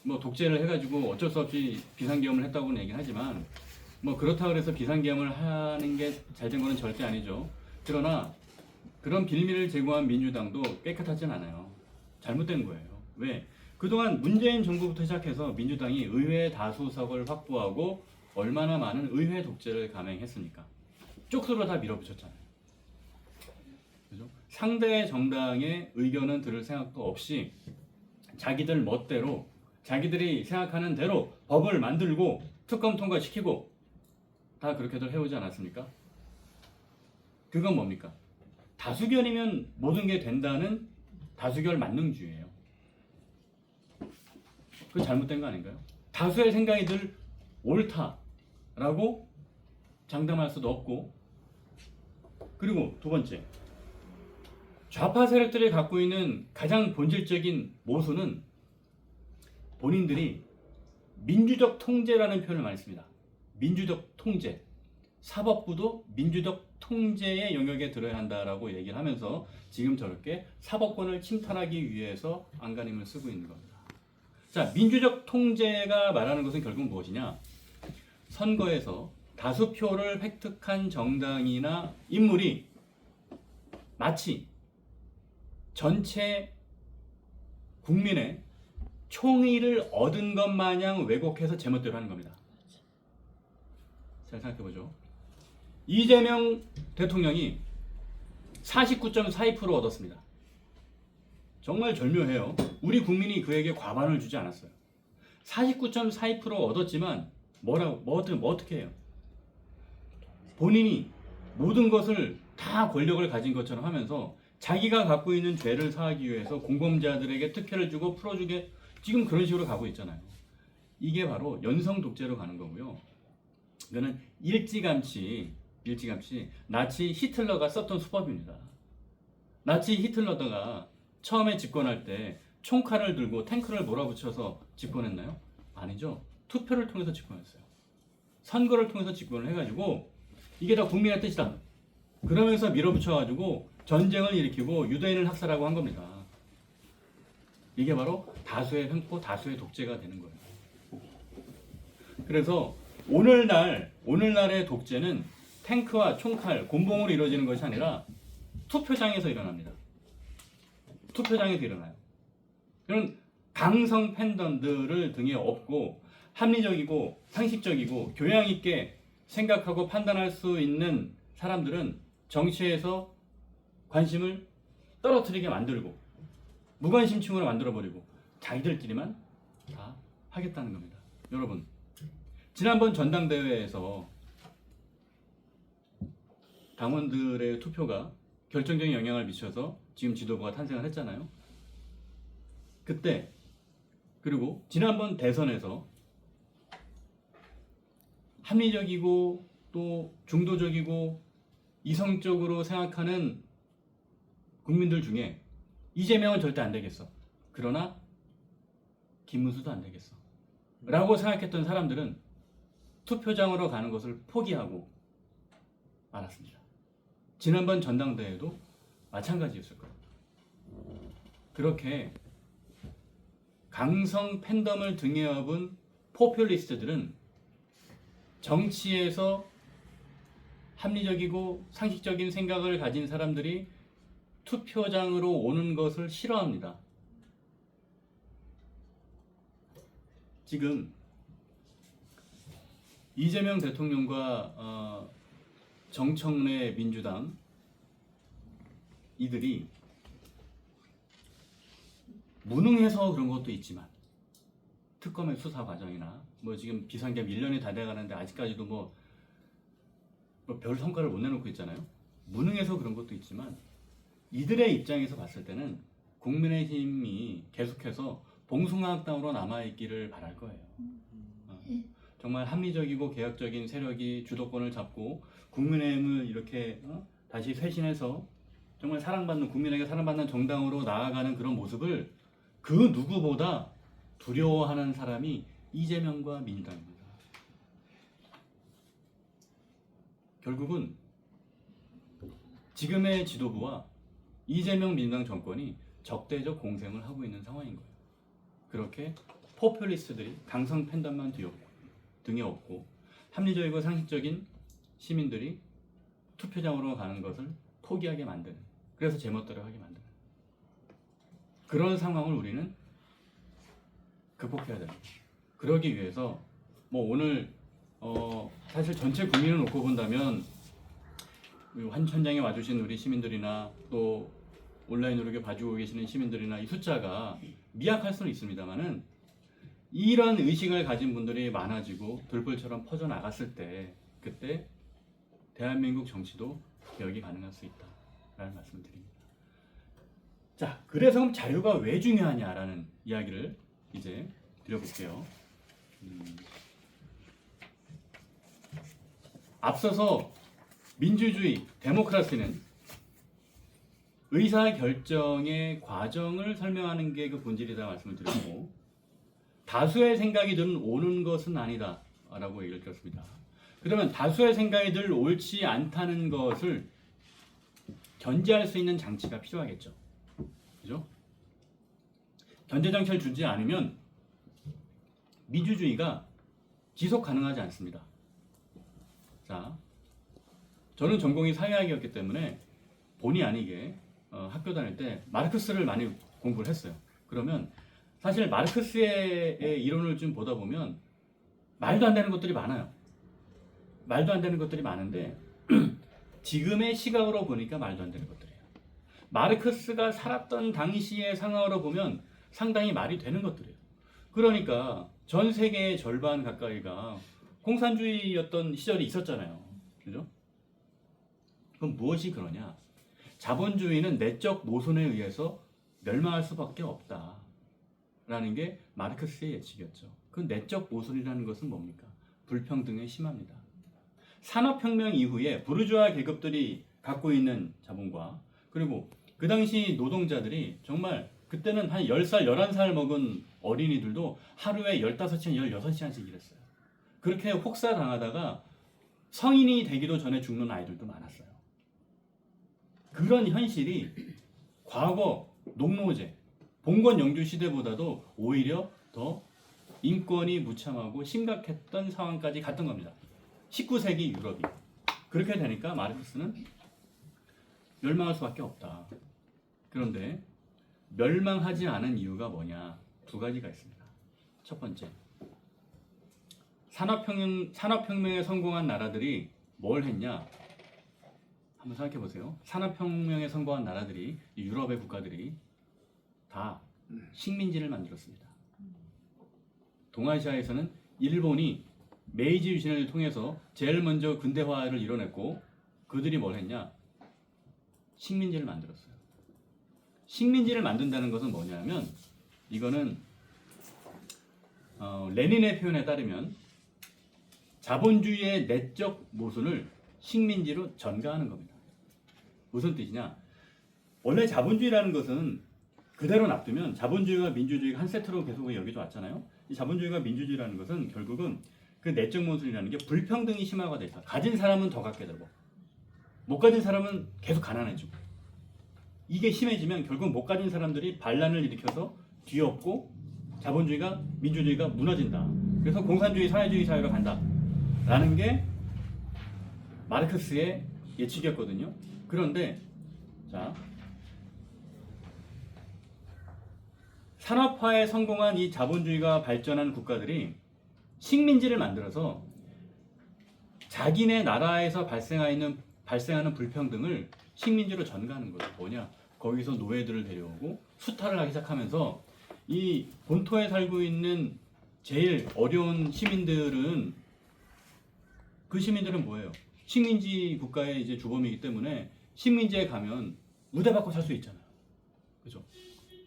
뭐 독재를 해가지고 어쩔 수 없이 비상계엄을 했다고는 얘기는 하지만 뭐 그렇다고 해서 비상계엄을 하는 게 잘된 거는 절대 아니죠. 그러나 그런 빌미를 제공한 민주당도 깨끗하진 않아요. 잘못된 거예요. 왜? 그동안 문재인 정부부터 시작해서 민주당이 의회 다수석을 확보하고 얼마나 많은 의회 독재를 감행했습니까? 쪽수로 다 밀어붙였잖아요. 그죠? 상대 정당의 의견은 들을 생각도 없이 자기들 멋대로 자기들이 생각하는 대로 법을 만들고 특검 통과시키고 다 그렇게들 해오지 않았습니까? 그건 뭡니까? 다수결이면 모든 게 된다는 다수결 만능주의예요. 그거 잘못된 거 아닌가요? 다수의 생각이 늘 옳다라고 장담할 수도 없고, 그리고 두 번째, 좌파 세력들이 갖고 있는 가장 본질적인 모순은 본인들이 민주적 통제라는 표현을 많이 씁니다. 민주적 통제. 사법부도 민주적 통제의 영역에 들어야 한다라고 얘기를 하면서 지금 저렇게 사법권을 침탈하기 위해서 안간힘을 쓰고 있는 겁니다. 자, 민주적 통제가 말하는 것은 결국 무엇이냐? 선거에서 다수표를 획득한 정당이나 인물이 마치 전체 국민의 총의를 얻은 것 마냥 왜곡해서 제멋대로 하는 겁니다. 잘 생각해보죠. 이재명 대통령이 49.42% 얻었습니다. 정말 절묘해요. 우리 국민이 그에게 과반을 주지 않았어요. 49.42% 얻었지만 뭐 어떻게 해요? 본인이 모든 것을 다 권력을 가진 것처럼 하면서 자기가 갖고 있는 죄를 사하기 위해서 공범자들에게 특혜를 주고 풀어주게, 지금 그런 식으로 가고 있잖아요. 이게 바로 연성 독재로 가는 거고요. 이거는 일찌감치 나치 히틀러가 썼던 수법입니다. 나치 히틀러가 처음에 집권할 때 총칼을 들고 탱크를 몰아붙여서 집권했나요? 아니죠. 투표를 통해서 집권했어요. 선거를 통해서 집권을 해가지고 이게 다 국민의 뜻이다. 그러면서 밀어붙여가지고 전쟁을 일으키고 유대인을 학살하고 한 겁니다. 이게 바로 다수의 횡포, 다수의 독재가 되는 거예요. 그래서 오늘날의 독재는 탱크와 총칼, 곤봉으로 이루어지는 것이 아니라 투표장에서 일어납니다. 투표장에서 일어나요. 그런 강성 팬덤들을 등에 업고 합리적이고 상식적이고 교양 있게 생각하고 판단할 수 있는 사람들은 정치에서 관심을 떨어뜨리게 만들고 무관심층으로 만들어버리고 자기들끼리만 다 하겠다는 겁니다. 여러분, 지난번 전당대회에서 당원들의 투표가 결정적인 영향을 미쳐서 지금 지도부가 탄생을 했잖아요. 그때, 그리고 지난번 대선에서 합리적이고 또 중도적이고 이성적으로 생각하는 국민들 중에 이재명은 절대 안 되겠어. 그러나 김문수도 안 되겠어. 라고 생각했던 사람들은 투표장으로 가는 것을 포기하고 말았습니다. 지난번 전당대회도 마찬가지였을 거예요. 그렇게 강성 팬덤을 등에 업은 포퓰리스트들은 정치에서 합리적이고 상식적인 생각을 가진 사람들이 투표장으로 오는 것을 싫어합니다. 지금 이재명 대통령과 정청래 민주당 이들이 무능해서 그런 것도 있지만 특검의 수사 과정이나 뭐 지금 비상계엄 1년이 다 돼가는데 아직까지도 뭐 별 성과를 못 내놓고 있잖아요. 무능해서 그런 것도 있지만 이들의 입장에서 봤을 때는 국민의힘이 계속해서 봉숭아학당으로 남아있기를 바랄 거예요. 정말 합리적이고 개혁적인 세력이 주도권을 잡고 국민의힘을 이렇게 다시 쇄신해서 정말 사랑받는, 국민에게 사랑받는 정당으로 나아가는 그런 모습을 그 누구보다 두려워하는 사람이 이재명과 민주당입니다. 결국은 지금의 지도부와 이재명 민주당 정권이 적대적 공생을 하고 있는 상황인 거예요. 그렇게 포퓰리스트들이 강성 팬덤만 등에 업고 합리적이고 상식적인 시민들이 투표장으로 가는 것을 포기하게 만드는, 그래서 제멋대로 하게 만드는 그런 상황을 우리는 극복해야 됩니다. 그러기 위해서 뭐 오늘 사실 전체 국민을 놓고 본다면 현장에 와주신 우리 시민들이나 또 온라인으로 이렇게 봐주고 계시는 시민들이나 이 숫자가 미약할 수는 있습니다만은 이런 의식을 가진 분들이 많아지고 돌불처럼 퍼져나갔을 때 그때 대한민국 정치도 개혁이 가능할 수 있다라는 말씀을 드립니다. 자, 그래서 그럼 자유가 왜 중요하냐라는 이야기를 이제 드려볼게요. 앞서서 민주주의, 데모크라시는 의사결정의 과정을 설명하는 게 그 본질이다 말씀을 드렸고, 다수의 생각이 늘 오는 것은 아니다 라고 얘기를 드렸습니다. 그러면 다수의 생각이 늘 옳지 않다는 것을 견제할 수 있는 장치가 필요하겠죠. 그죠? 견제 장치를 주지 않으면 민주주의가 지속 가능하지 않습니다. 자, 저는 전공이 사회학이었기 때문에 본의 아니게 학교 다닐 때 마르크스를 많이 공부를 했어요. 그러면 사실 마르크스의 이론을 좀 보다 보면 말도 안 되는 것들이 많아요. 말도 안 되는 것들이 많은데 지금의 시각으로 보니까 말도 안 되는 것들이에요. 마르크스가 살았던 당시의 상황으로 보면 상당히 말이 되는 것들이에요. 그러니까 전 세계의 절반 가까이가 공산주의였던 시절이 있었잖아요. 그죠? 그럼 무엇이 그러냐? 자본주의는 내적 모순에 의해서 멸망할 수밖에 없다라는 게 마르크스의 예측이었죠. 그 내적 모순이라는 것은 뭡니까? 불평등에 심합니다. 산업혁명 이후에 부르주아 계급들이 갖고 있는 자본과 그리고 그 당시 노동자들이 정말 그때는 한 10살, 11살 먹은 어린이들도 하루에 15시간, 16시간씩 일했어요. 그렇게 혹사당하다가 성인이 되기도 전에 죽는 아이들도 많았어요. 그런 현실이 과거 농노제, 봉건 영주 시대보다도 오히려 더 인권이 무참하고 심각했던 상황까지 갔던 겁니다. 19세기 유럽이. 그렇게 되니까 마르크스는 멸망할 수밖에 없다. 그런데 멸망하지 않은 이유가 뭐냐? 두 가지가 있습니다. 첫 번째, 산업혁명에 성공한 나라들이 뭘 했냐? 한번 생각해 보세요. 산업혁명에 성공한 나라들이, 유럽의 국가들이 다 식민지를 만들었습니다. 동아시아에서는 일본이 메이지 유신을 통해서 제일 먼저 근대화를 이뤄냈고, 그들이 뭘 했냐? 식민지를 만들었어요. 식민지를 만든다는 것은 뭐냐면, 이거는 레닌의 표현에 따르면 자본주의의 내적 모순을 식민지로 전가하는 겁니다. 무슨 뜻이냐? 원래 자본주의라는 것은 그대로 놔두면 자본주의와 민주주의가 한 세트로 계속 여기져 왔잖아요. 이 자본주의가 민주주의라는 것은 결국은 그 내적 모순이라는 게 불평등이 심화가 되다. 가진 사람은 더 갖게 되고 못 가진 사람은 계속 가난해지고 이게 심해지면 결국 못 가진 사람들이 반란을 일으켜서 뒤엎고 자본주의가 민주주의가 무너진다. 그래서 공산주의 사회주의 사회로 간다라는 게 마르크스의 예측이었거든요. 그런데 자 산업화에 성공한 이 자본주의가 발전한 국가들이 식민지를 만들어서 자기네 나라에서 발생하는 불평등을 식민지로 전가하는 거예요. 뭐냐? 거기서 노예들을 데려오고 수탈을 하기 시작하면서 이 본토에 살고 있는 제일 어려운 시민들은 그 시민들은 뭐예요? 식민지 국가의 이제 주범이기 때문에 식민지에 가면 우대받고 살 수 있잖아요. 그죠?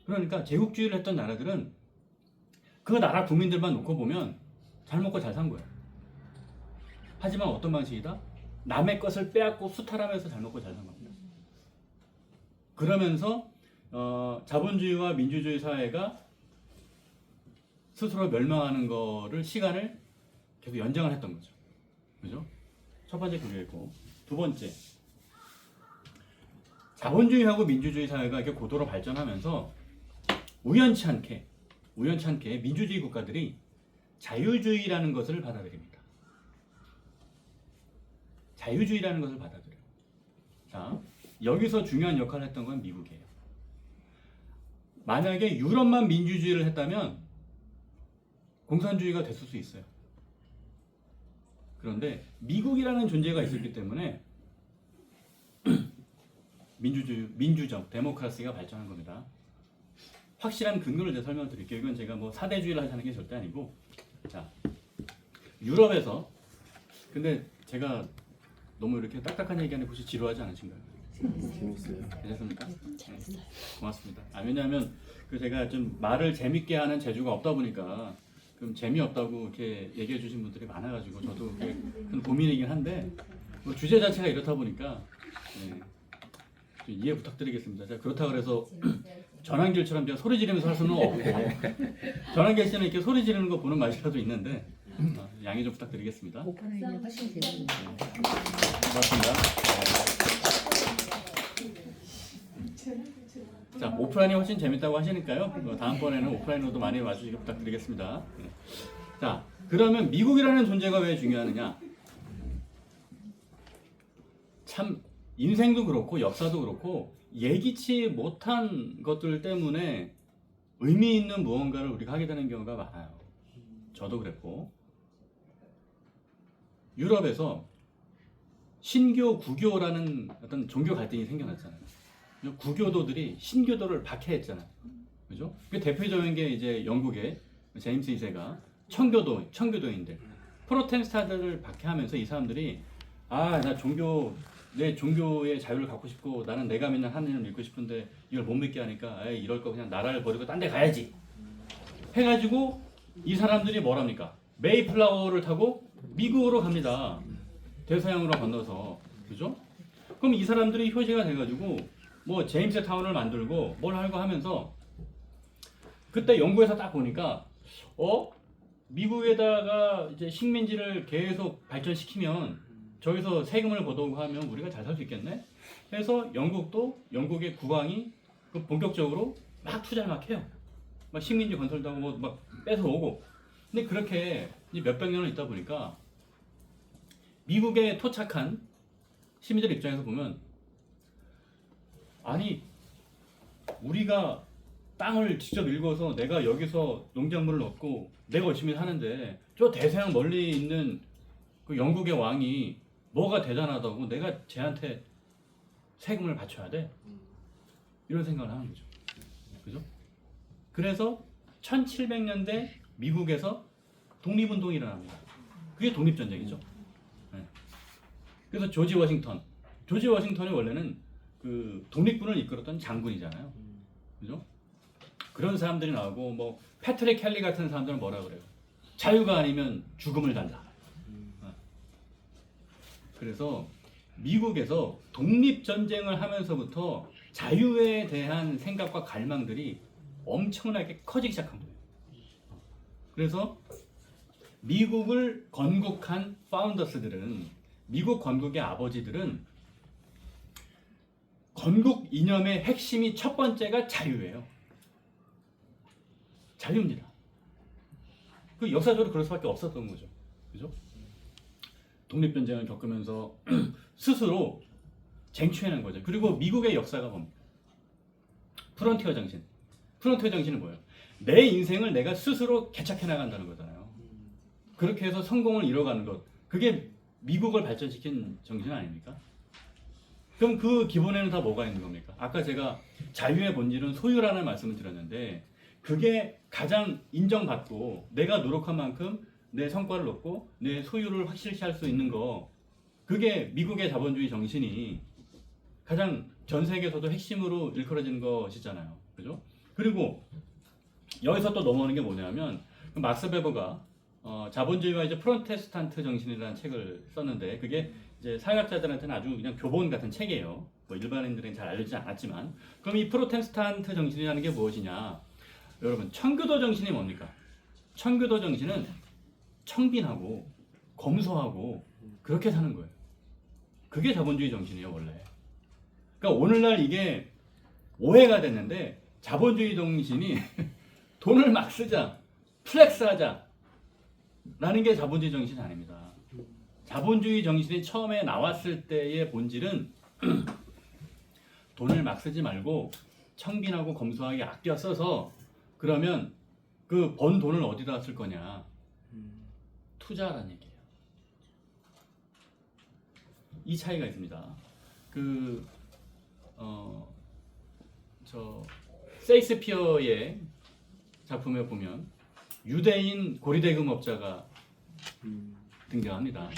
그러니까 제국주의를 했던 나라들은 그 나라 국민들만 놓고 보면 잘 먹고 잘 산 거예요. 하지만 어떤 방식이다? 남의 것을 빼앗고 수탈하면서 잘 먹고 잘 산 겁니다. 그러면서 자본주의와 민주주의 사회가 스스로 멸망하는 거를 시간을 계속 연장을 했던 거죠. 그죠? 첫 번째 그게있고 두 번째 자본주의하고 민주주의 사회가 이렇게 고도로 발전하면서 우연치 않게 민주주의 국가들이 자유주의라는 것을 받아들입니다. 자유주의라는 것을 받아들여요. 자, 여기서 중요한 역할을 했던 건 미국이에요. 만약에 유럽만 민주주의를 했다면 공산주의가 됐을 수 있어요. 그런데 미국이라는 존재가 있었기 때문에 민주적, 데모크라시가 발전한 겁니다. 확실한 근거를 제가 설명을 드릴게요. 이건 제가 뭐 사대주의를 하자는 게 절대 아니고, 자, 유럽에서, 근데 제가 너무 이렇게 딱딱한 얘기하는데 혹시 지루하지 않으신가요? 재밌어요. 괜찮습니까? 네, 고맙습니다. 왜냐하면 그 제가 좀 말을 재밌게 하는 재주가 없다 보니까 좀 재미없다고 이렇게 얘기해 주신 분들이 많아가지고 저도 그게 큰 고민이긴 한데 뭐 주제 자체가 이렇다 보니까 네, 좀 이해 부탁드리겠습니다. 제가 그렇다고 그래서 전환길처럼 제가 소리 지르면서 할 수는 없고 전환길 씨는 이렇게 소리 지르는 거 보는 맛이라도 있는데 양해 좀 부탁드리겠습니다. 오프라인이 훨씬 재밌네요. 고맙습니다. 자, 오프라인이 훨씬 재밌다고 하시니까요. 다음번에는 오프라인으로도 많이 와주시기 부탁드리겠습니다. 자, 그러면 미국이라는 존재가 왜 중요하느냐? 참 인생도 그렇고 역사도 그렇고 예기치 못한 것들 때문에 의미 있는 무언가를 우리가 하게 되는 경우가 많아요. 저도 그랬고 유럽에서 신교, 구교라는 어떤 종교 갈등이 생겨났잖아요. 구교도들이 신교도를 박해했잖아요. 그죠? 그 대표적인 게 이제 영국의 제임스 2세가 청교도인들, 프로테스탄트들을 박해하면서 이 사람들이 나 내 종교의 자유를 갖고 싶고 나는 내가 믿는 하나님을 믿고 싶은데 이걸 못 믿게 하니까 이럴 거 그냥 나라를 버리고 딴 데 가야지 해가지고 이 사람들이 뭐랍니까? 메이플라워를 타고 미국으로 갑니다. 대서양으로 건너서. 그죠? 그럼 이 사람들이 효시가 돼가지고 뭐 제임스 타운을 만들고 뭘 하고 하면서 그때 영국에서 딱 보니까 미국에다가 이제 식민지를 계속 발전시키면 저기서 세금을 걷어오고 하면 우리가 잘 살 수 있겠네? 해서 영국의 국왕이 본격적으로 막 투자를 막 해요. 막 식민지 건설도 하고 뭐 막 뺏어오고. 근데 그렇게 몇백 년을 있다 보니까 미국에 토착한 시민들 입장에서 보면 아니 우리가 땅을 직접 일궈서 내가 여기서 농작물을 얻고 내가 열심히 사는데 저 대서양 멀리 있는 그 영국의 왕이 뭐가 대단하다고 내가 쟤한테 세금을 바쳐야 돼? 이런 생각을 하는 거죠. 그죠? 그래서 1700년대 미국에서 독립운동이 일어납니다. 그게 독립전쟁이죠. 네. 그래서 조지 워싱턴이 원래는 그 독립군을 이끌었던 장군이잖아요. 그죠? 그런 사람들이 나오고 뭐 패트릭 켈리 같은 사람들은 뭐라 그래요? 자유가 아니면 죽음을 달라. 그래서 미국에서 독립전쟁을 하면서부터 자유에 대한 생각과 갈망들이 엄청나게 커지기 시작한 거예요. 그래서 미국을 건국한 파운더스들은, 미국 건국의 아버지들은 건국 이념의 핵심이 첫 번째가 자유예요. 자유입니다. 그 역사적으로 그럴 수밖에 없었던 거죠. 그죠? 독립전쟁을 겪으면서 스스로 쟁취해낸 거죠. 그리고 미국의 역사가 뭡니까? 프론티어 정신. 프론티어 정신은 뭐예요? 내 인생을 내가 스스로 개척해 나간다는 거잖아요. 그렇게 해서 성공을 이뤄가는 것. 그게 미국을 발전시킨 정신 아닙니까? 그럼 그 기본에는 다 뭐가 있는 겁니까? 아까 제가 자유의 본질은 소유라는 말씀을 드렸는데 그게 가장 인정받고 내가 노력한 만큼 내 성과를 얻고 내 소유를 확실시 할 수 있는 거, 그게 미국의 자본주의 정신이 가장 전 세계에서도 핵심으로 일컬어지는 것이잖아요. 그죠? 그리고 여기서 또 넘어오는 게 뭐냐면 막스 베버가 자본주의와 이제 프로테스탄트 정신이라는 책을 썼는데 그게 이제 사회학자들한테는 아주 그냥 교본 같은 책이에요. 뭐 일반인들은 잘 알려지지 않았지만, 그럼 이 프로테스탄트 정신이라는 게 무엇이냐? 여러분, 청교도 정신이 뭡니까? 청교도 정신은 청빈하고 검소하고 그렇게 사는 거예요. 그게 자본주의 정신이에요, 원래. 그러니까 오늘날 이게 오해가 됐는데 자본주의 정신이 돈을 막 쓰자, 플렉스하자 라는 게 자본주의 정신이 아닙니다. 자본주의 정신이 처음에 나왔을 때의 본질은 돈을 막 쓰지 말고 청빈하고 검소하게 아껴 써서, 그러면 그 번 돈을 어디다 쓸 거냐? 투자라는 얘기예요. 이 차이가 있습니다. 세익스피어의 작품에 보면 유대인 고리대금업자가 등장합니다.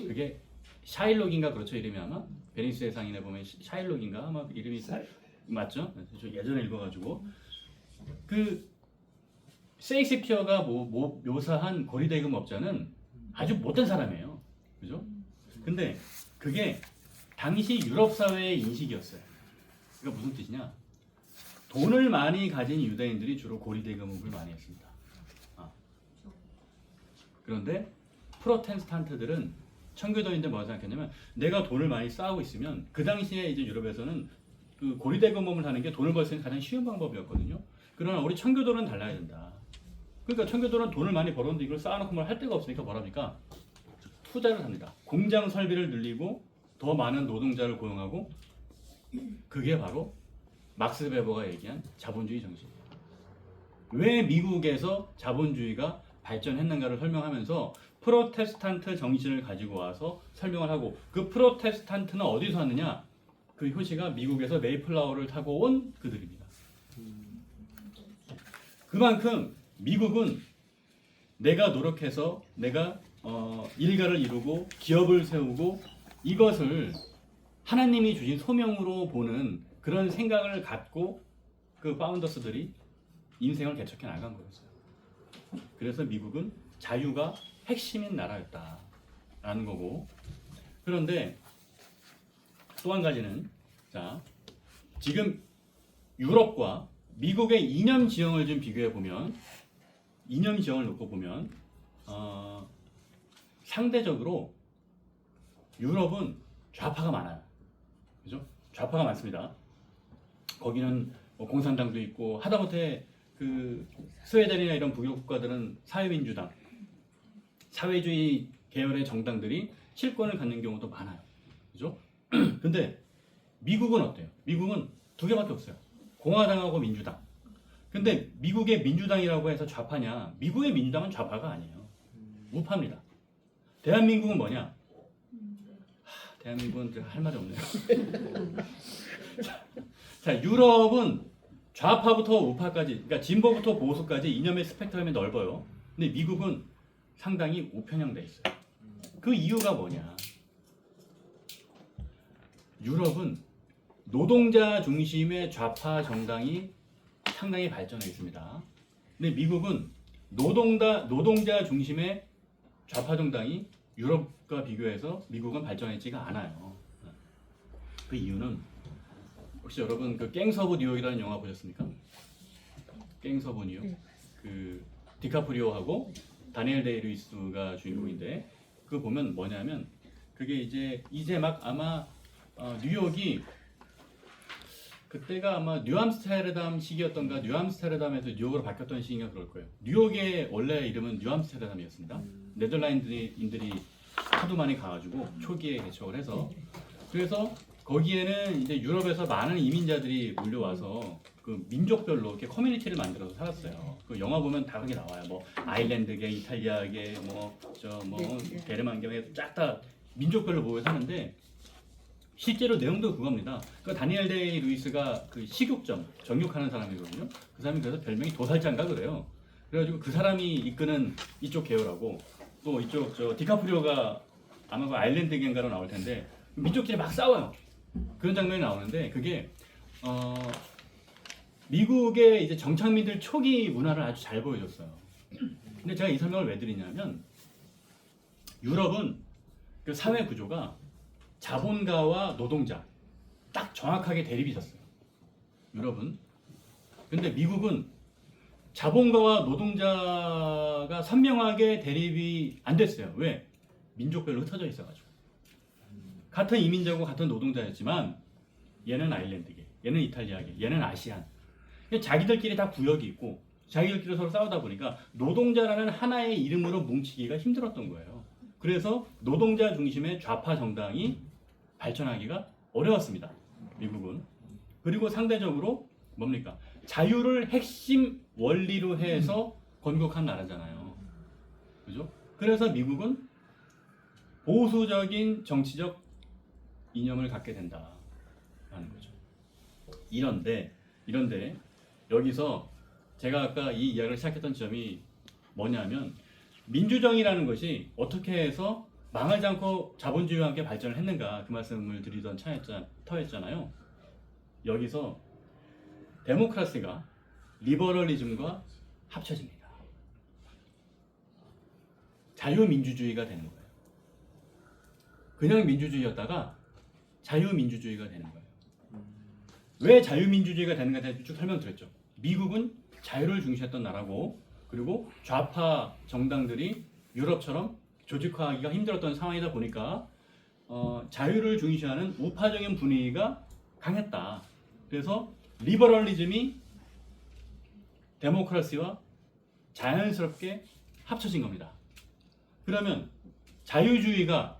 그게 샤일록인가, 그렇죠, 이름이 아마 베니스의 상인에 보면 샤일록인가 아마 이름이 맞죠? 저 예전에 읽어가지고 그 세익스피어가 묘사한 고리대금업자는 아주 못된 사람이에요, 그죠? 근데 그게 당시 유럽 사회의 인식이었어요. 그러니까 무슨 뜻이냐? 돈을 많이 가진 유대인들이 주로 고리대금업을 많이 했습니다. 그런데 프로테스탄트들은, 청교도인들 뭐라 생각했냐면 내가 돈을 많이 쌓고 있으면, 그 당시에 이제 유럽에서는 그 고리대금업을 하는 게 돈을 벌 수 있는 가장 쉬운 방법이었거든요. 그러나 우리 청교도는 달라야 된다. 그러니까 청교도는 돈을 많이 벌었는데 이걸 쌓아놓고 뭘 할 데가 없으니까 뭐랍니까? 투자를 합니다. 공장 설비를 늘리고 더 많은 노동자를 고용하고, 그게 바로 막스 베버가 얘기한 자본주의 정신이에요. 왜 미국에서 자본주의가 발전했는가를 설명하면서 프로테스탄트 정신을 가지고 와서 설명을 하고, 그 프로테스탄트는 어디서 왔느냐? 그 효시가 미국에서 메이플라워를 타고 온 그들입니다. 그만큼 미국은 내가 노력해서 내가 일가를 이루고 기업을 세우고 이것을 하나님이 주신 소명으로 보는 그런 생각을 갖고 그 파운더스들이 인생을 개척해 나간 거였어요. 그래서 미국은 자유가 핵심인 나라였다라는 거고, 그런데 또 한 가지는, 자, 지금 유럽과 미국의 이념 지형을 좀 비교해 보면, 이념 지형을 놓고 보면 상대적으로 유럽은 좌파가 많아요. 그죠? 좌파가 많습니다. 거기는 뭐 공산당도 있고, 하다못해 그 스웨덴이나 이런 북유 국가들은 사회민주당, 사회주의 계열의 정당들이 실권을 갖는 경우도 많아요. 그죠? 근데 미국은 어때요? 미국은 두 개밖에 없어요. 공화당하고 민주당. 근데 미국의 민주당이라고 해서 좌파냐? 미국의 민주당은 좌파가 아니에요. 우파입니다. 대한민국은 뭐냐? 대한민국은 할 말이 없네요. 자, 유럽은 좌파부터 우파까지, 그러니까 진보부터 보수까지 이념의 스펙트럼이 넓어요. 근데 미국은 상당히 우편향돼 있어요. 그 이유가 뭐냐? 유럽은 노동자 중심의 좌파 정당이 상당히 발전해 있습니다. 근데 미국은 노동자 중심의 좌파 정당이 유럽과 비교해서 미국은 발전했지가 않아요. 그 이유는, 혹시 여러분 그 갱스 오브 뉴욕이라는 영화 보셨습니까? 갱스 오브 뉴욕. 그 디카프리오하고 다니엘 데이 루이스가 주인공인데 그거 보면 뭐냐면 그게 이제 막 아마 뉴욕이 그때가 아마 뉴암스테르담 시기였던가 뉴암스테르담에서 뉴욕으로 바뀌었던 시기인가 그럴 거예요. 뉴욕의 원래 이름은 뉴암스테르담이었습니다. 네덜란드인들이 하도 많이 가가지고 초기에 개척을 해서 그래서 거기에는 이제 유럽에서 많은 이민자들이 몰려와서 그 민족별로 이렇게 커뮤니티를 만들어서 살았어요. 그 영화 보면 다 그게 나와요. 뭐 아일랜드계, 이탈리아계, 게르만계 쫙 다 민족별로 모여 사는데 실제로 내용도 그겁니다. 그 다니엘 데이 루이스가 그 식육점 정육하는 사람이거든요. 그 사람이 그래서 별명이 도살장가 그래요. 그래가지고 그 사람이 이끄는 이쪽 계열하고 또 이쪽 디카프리오가 아마 그 아일랜드계인가로 나올 텐데 민족끼리 막 싸워요. 그런 장면이 나오는데 그게 미국의 이제 정착민들 초기 문화를 아주 잘 보여줬어요. 근데 제가 이 설명을 왜 드리냐면 유럽은 그 사회 구조가 자본가와 노동자 딱 정확하게 대립이 있었어요. 유럽은. 근데 미국은 자본가와 노동자가 선명하게 대립이 안 됐어요. 왜? 민족별로 흩어져 있어가지고. 같은 이민자고 같은 노동자였지만 얘는 아일랜드계, 얘는 이탈리아계, 얘는 아시안. 자기들끼리 다 구역이 있고 자기들끼리 서로 싸우다 보니까 노동자라는 하나의 이름으로 뭉치기가 힘들었던 거예요. 그래서 노동자 중심의 좌파 정당이 발전하기가 어려웠습니다. 미국은. 그리고 상대적으로 뭡니까? 자유를 핵심 원리로 해서 건국한 나라잖아요. 그죠? 그래서 미국은 보수적인 정치적 이념을 갖게 된다라는 거죠. 이런데 여기서 제가 아까 이 이야기를 시작했던 점이 뭐냐면 민주정의라는 것이 어떻게 해서 망하지 않고 자본주의와 함께 발전을 했는가 그 말씀을 드리던 터였잖아요. 여기서 데모크라시가 리버럴리즘과 합쳐집니다. 자유민주주의가 되는 거예요. 그냥 민주주의였다가 자유민주주의가 되는 거예요. 왜 자유민주주의가 되는가 제가 쭉 설명드렸죠. 미국은 자유를 중시했던 나라고 그리고 좌파 정당들이 유럽처럼 조직화하기가 힘들었던 상황이다 보니까 자유를 중시하는 우파적인 분위기가 강했다. 그래서 리버럴리즘이 데모크라시와 자연스럽게 합쳐진 겁니다. 그러면 자유주의가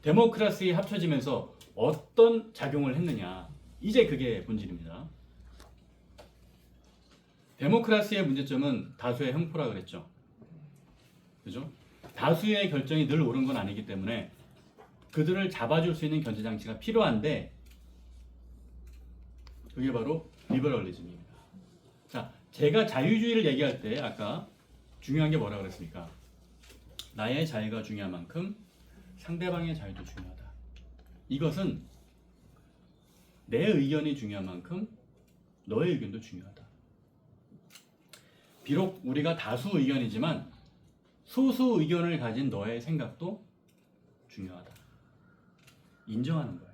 데모크라시에 합쳐지면서 어떤 작용을 했느냐? 이제 그게 본질입니다. 데모크라시의 문제점은 다수의 횡포라 그랬죠. 그죠? 다수의 결정이 늘 옳은 건 아니기 때문에 그들을 잡아줄 수 있는 견제 장치가 필요한데 그게 바로 리버럴리즘입니다. 자, 제가 자유주의를 얘기할 때 아까 중요한 게 뭐라 그랬습니까? 나의 자유가 중요한 만큼 상대방의 자유도 중요하다. 이것은 내 의견이 중요한 만큼 너의 의견도 중요하다. 비록 우리가 다수 의견이지만 소수 의견을 가진 너의 생각도 중요하다. 인정하는 거예요.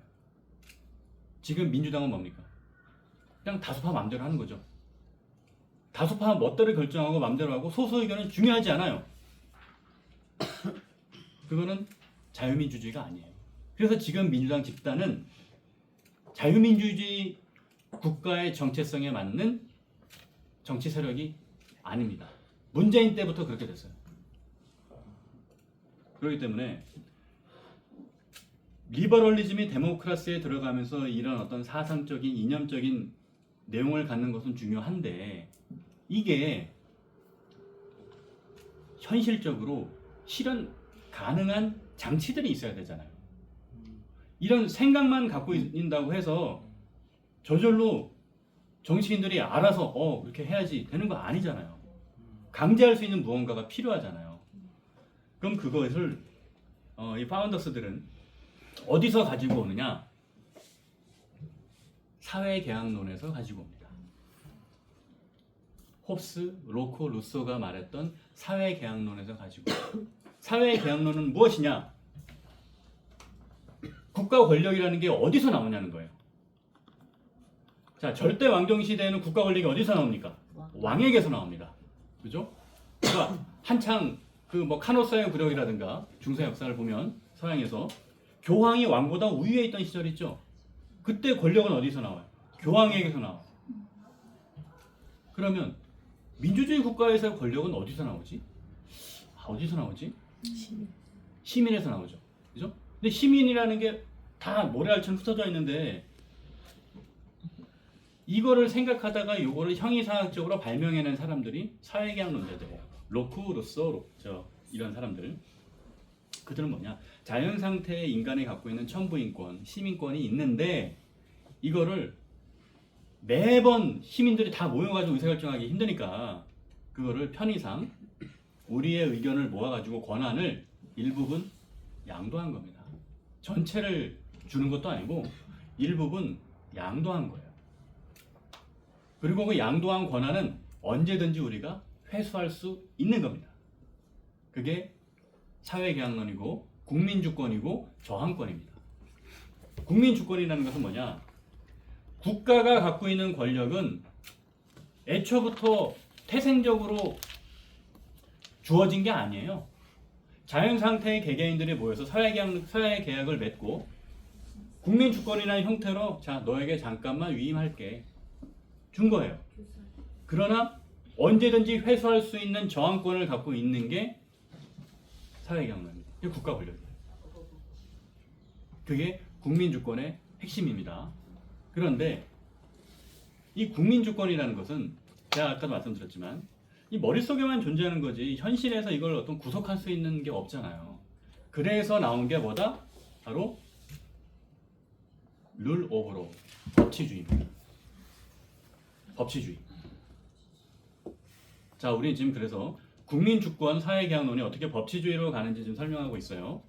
지금 민주당은 뭡니까? 그냥 다수파 마음대로 하는 거죠. 다수파 멋대로 결정하고 마음대로 하고 소수 의견은 중요하지 않아요. 그거는 자유민주주의가 아니에요. 그래서 지금 민주당 집단은 자유민주주의 국가의 정체성에 맞는 정치 세력이 아닙니다. 문재인 때부터 그렇게 됐어요. 그렇기 때문에 리버럴리즘이 데모크라시에 들어가면서 이런 어떤 사상적인 이념적인 내용을 갖는 것은 중요한데 이게 현실적으로 실현 가능한 장치들이 있어야 되잖아요. 이런 생각만 갖고 있다고 해서 저절로 정치인들이 알아서 그렇게 해야지 되는 거 아니잖아요. 강제할 수 있는 무언가가 필요하잖아요. 그럼 그것을 이 파운더스들은 어디서 가지고 오느냐? 사회계약론에서 가지고 옵니다. 홉스, 로코, 루소가 말했던 사회계약론에서 가지고 사회계약론은 무엇이냐? 국가 권력이라는 게 어디서 나오냐는 거예요. 자, 절대 왕정 시대에는 국가 권력이 어디서 나옵니까? 왕에게서 나옵니다. 그죠? 그러니까 한창 그 뭐 카노사의 구력이라든가 중세 역사를 보면 서양에서 교황이 왕보다 우위에 있던 시절 있죠. 그때 권력은 어디서 나와요? 교황에게서 나와. 그러면 민주주의 국가에서의 권력은 어디서 나오지? 어디서 나오지? 시민에서 나오죠. 그죠? 근데 시민이라는 게 다 모래알처럼 흩어져 있는데 이거를 생각하다가 이거를 형이상학적으로 발명해낸 사람들이 사회계약론자들이에요. 로크, 루소, 이런 사람들. 그들은 뭐냐? 자연상태의 인간이 갖고 있는 천부인권, 시민권이 있는데 이거를 매번 시민들이 다 모여가지고 의사결정하기 힘드니까 그거를 편의상 우리의 의견을 모아가지고 권한을 일부분 양도한 겁니다. 전체를 주는 것도 아니고 일부분 양도한 거예요. 그리고 그 양도한 권한은 언제든지 우리가 회수할 수 있는 겁니다. 그게 사회계약론이고 국민주권이고 저항권입니다. 국민주권이라는 것은 뭐냐? 국가가 갖고 있는 권력은 애초부터 태생적으로 주어진 게 아니에요. 자연상태의 개개인들이 모여서 사회계약을 맺고 국민주권이라는 형태로 자 너에게 잠깐만 위임할게 준 거예요. 그러나 언제든지 회수할 수 있는 저항권을 갖고 있는 게 사회계약론입니다. 이게 국가 권력이에요. 그게 국민주권의 핵심입니다. 그런데 이 국민주권이라는 것은 제가 아까도 말씀드렸지만 이 머릿속에만 존재하는 거지 현실에서 이걸 어떤 구속할 수 있는 게 없잖아요. 그래서 나온 게 뭐다? 바로 룰 오브 로, 법치주의입니다. 법치주의. 자, 우리 지금 그래서 국민주권 사회계약론이 어떻게 법치주의로 가는지 좀 설명하고 있어요.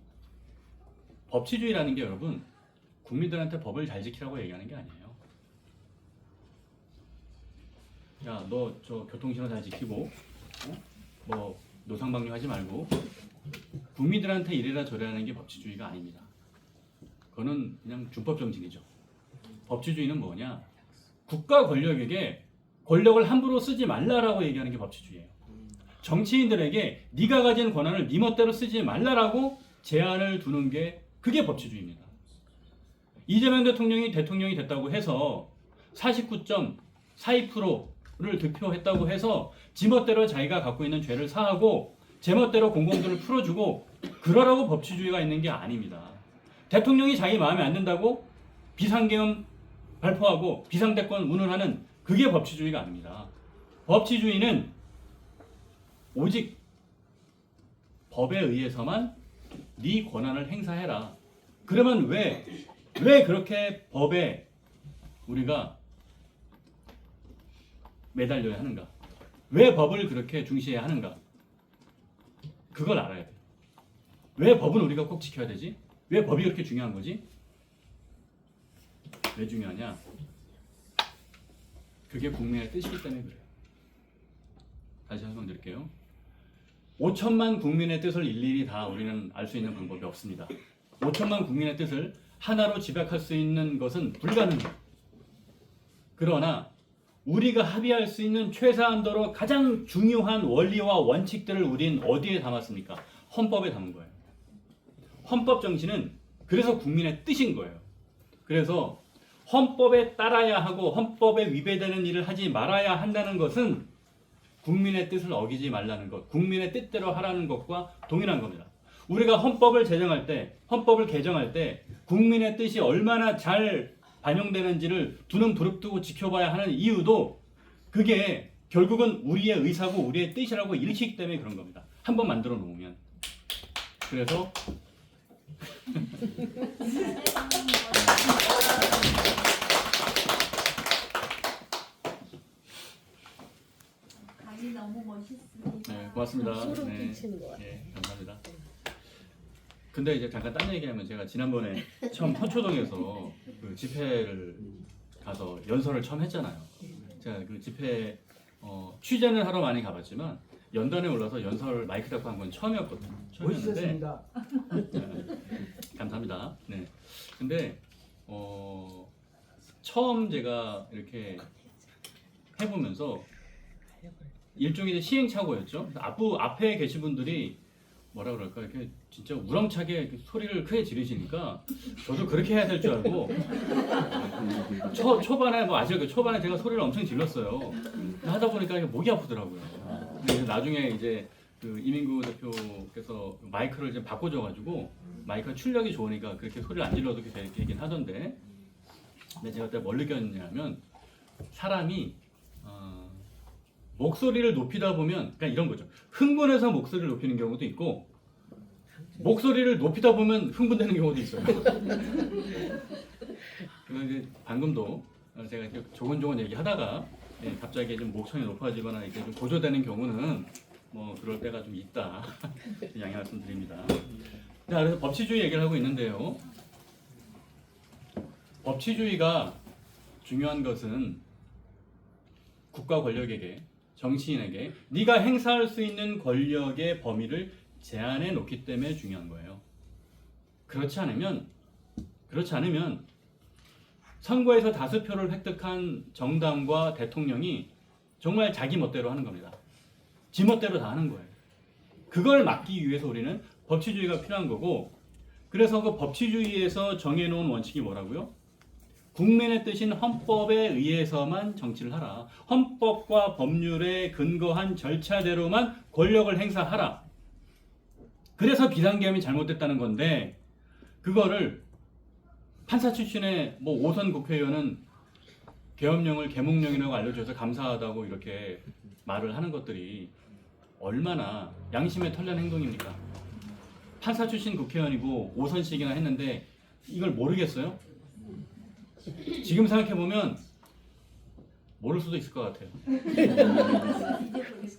법치주의라는 게 여러분 국민들한테 법을 잘 지키라고 얘기하는 게 아니에요. 야, 너 저 교통신호 잘 지키고 뭐 노상방뇨 하지 말고 국민들한테 이래라 저래라 하는 게 법치주의가 아닙니다. 그거는 그냥 준법 정신이죠. 법치주의는 뭐냐? 국가 권력에게 권력을 함부로 쓰지 말라라고 얘기하는 게 법치주의예요. 정치인들에게 네가 가진 권한을 네 멋대로 쓰지 말라라고 제한을 두는 게 그게 법치주의입니다. 이재명 대통령이 됐다고 해서 49.42%를 득표했다고 해서 지멋대로 자기가 갖고 있는 죄를 사하고 제멋대로 공공들을 풀어주고 그러라고 법치주의가 있는 게 아닙니다. 대통령이 자기 마음에 안 든다고 비상계엄 발표하고 비상대권 운운하는 그게 법치주의가 아닙니다. 법치주의는 오직 법에 의해서만 네 권한을 행사해라. 그러면 왜 그렇게 법에 우리가 매달려야 하는가? 왜 법을 그렇게 중시해야 하는가? 그걸 알아야 돼. 왜 법은 우리가 꼭 지켜야 되지? 왜 법이 그렇게 중요한 거지? 왜 중요하냐? 그게 국민의 뜻이기 때문에 그래요. 다시 설명드릴게요. 5천만 국민의 뜻을 일일이 다 우리는 알 수 있는 방법이 없습니다. 5천만 국민의 뜻을 하나로 집약할 수 있는 것은 불가능해요. 그러나 우리가 합의할 수 있는 최소한도로 가장 중요한 원리와 원칙들을 우린 어디에 담았습니까? 헌법에 담은 거예요. 헌법 정신은 그래서 국민의 뜻인 거예요. 그래서 헌법에 따라야 하고 헌법에 위배되는 일을 하지 말아야 한다는 것은 국민의 뜻을 어기지 말라는 것, 국민의 뜻대로 하라는 것과 동일한 겁니다. 우리가 헌법을 제정할 때, 헌법을 개정할 때 국민의 뜻이 얼마나 잘 반영되는지를 두 눈 부릅뜨고 지켜봐야 하는 이유도 그게 결국은 우리의 의사고 우리의 뜻이라고 읽히기 때문에 그런 겁니다. 한번 만들어 놓으면. 그래서 강의 너무 멋있습니다. 네, 고맙습니다. 소름 네, 끼치는 것 같아요. 네, 감사합니다. 근데 이제 잠깐 딴 얘기하면 제가 지난번에 처음 서초동에서 그 집회를 가서 연설을 처음 했잖아요. 제가 그 집회 취재는 하러 많이 가봤지만 연단에 올라서 연설 마이크 잡고 한 건 처음이었거든요. 처음이었는데 네, 감사합니다. 네. 근데 처음 제가 이렇게 해보면서 일종의 시행착오였죠. 앞에 계신 분들이 뭐라 그럴까 이렇게 진짜 우렁차게 이렇게 소리를 크게 지르시니까 저도 그렇게 해야 될 줄 알고 초반에 뭐 아시죠? 초반에 제가 소리를 엄청 질렀어요. 하다 보니까 이게 목이 아프더라고요. 근데 이제 나중에 이제 그 이민구 대표께서 마이크를 이제 바꿔줘가지고 마이크가 출력이 좋으니까 그렇게 소리를 안 질러도 되긴 하던데. 근데 제가 그때 뭘 느꼈냐면 사람이 목소리를 높이다 보면 그러니까 이런 거죠. 흥분해서 목소리를 높이는 경우도 있고 목소리를 높이다 보면 흥분되는 경우도 있어요. 그래서 이제 방금도 제가 이렇게 조곤조곤 얘기하다가 갑자기 좀 목청이 높아지거나 이렇게 좀 고조되는 경우는 뭐 그럴 때가 좀 있다. 양해 말씀드립니다. 자, 그래서 법치주의 얘기를 하고 있는데요. 법치주의가 중요한 것은 국가 권력에게 정치인에게 네가 행사할 수 있는 권력의 범위를 제한해 놓기 때문에 중요한 거예요. 그렇지 않으면 선거에서 다수표를 획득한 정당과 대통령이 정말 자기 멋대로 하는 겁니다. 지 멋대로 다 하는 거예요. 그걸 막기 위해서 우리는 법치주의가 필요한 거고, 그래서 그 법치주의에서 정해놓은 원칙이 뭐라고요? 국민의 뜻인 헌법에 의해서만 정치를 하라. 헌법과 법률에 근거한 절차대로만 권력을 행사하라. 그래서 비상계엄이 잘못됐다는 건데 그거를 판사 출신의 뭐 5선 국회의원은 계엄령을 계몽령이라고 알려줘서 감사하다고 이렇게 말을 하는 것들이 얼마나 양심에 털난 행동입니까? 판사 출신 국회의원이고 5선씩이나 했는데 이걸 모르겠어요? 지금 생각해보면 모를 수도 있을 것 같아요.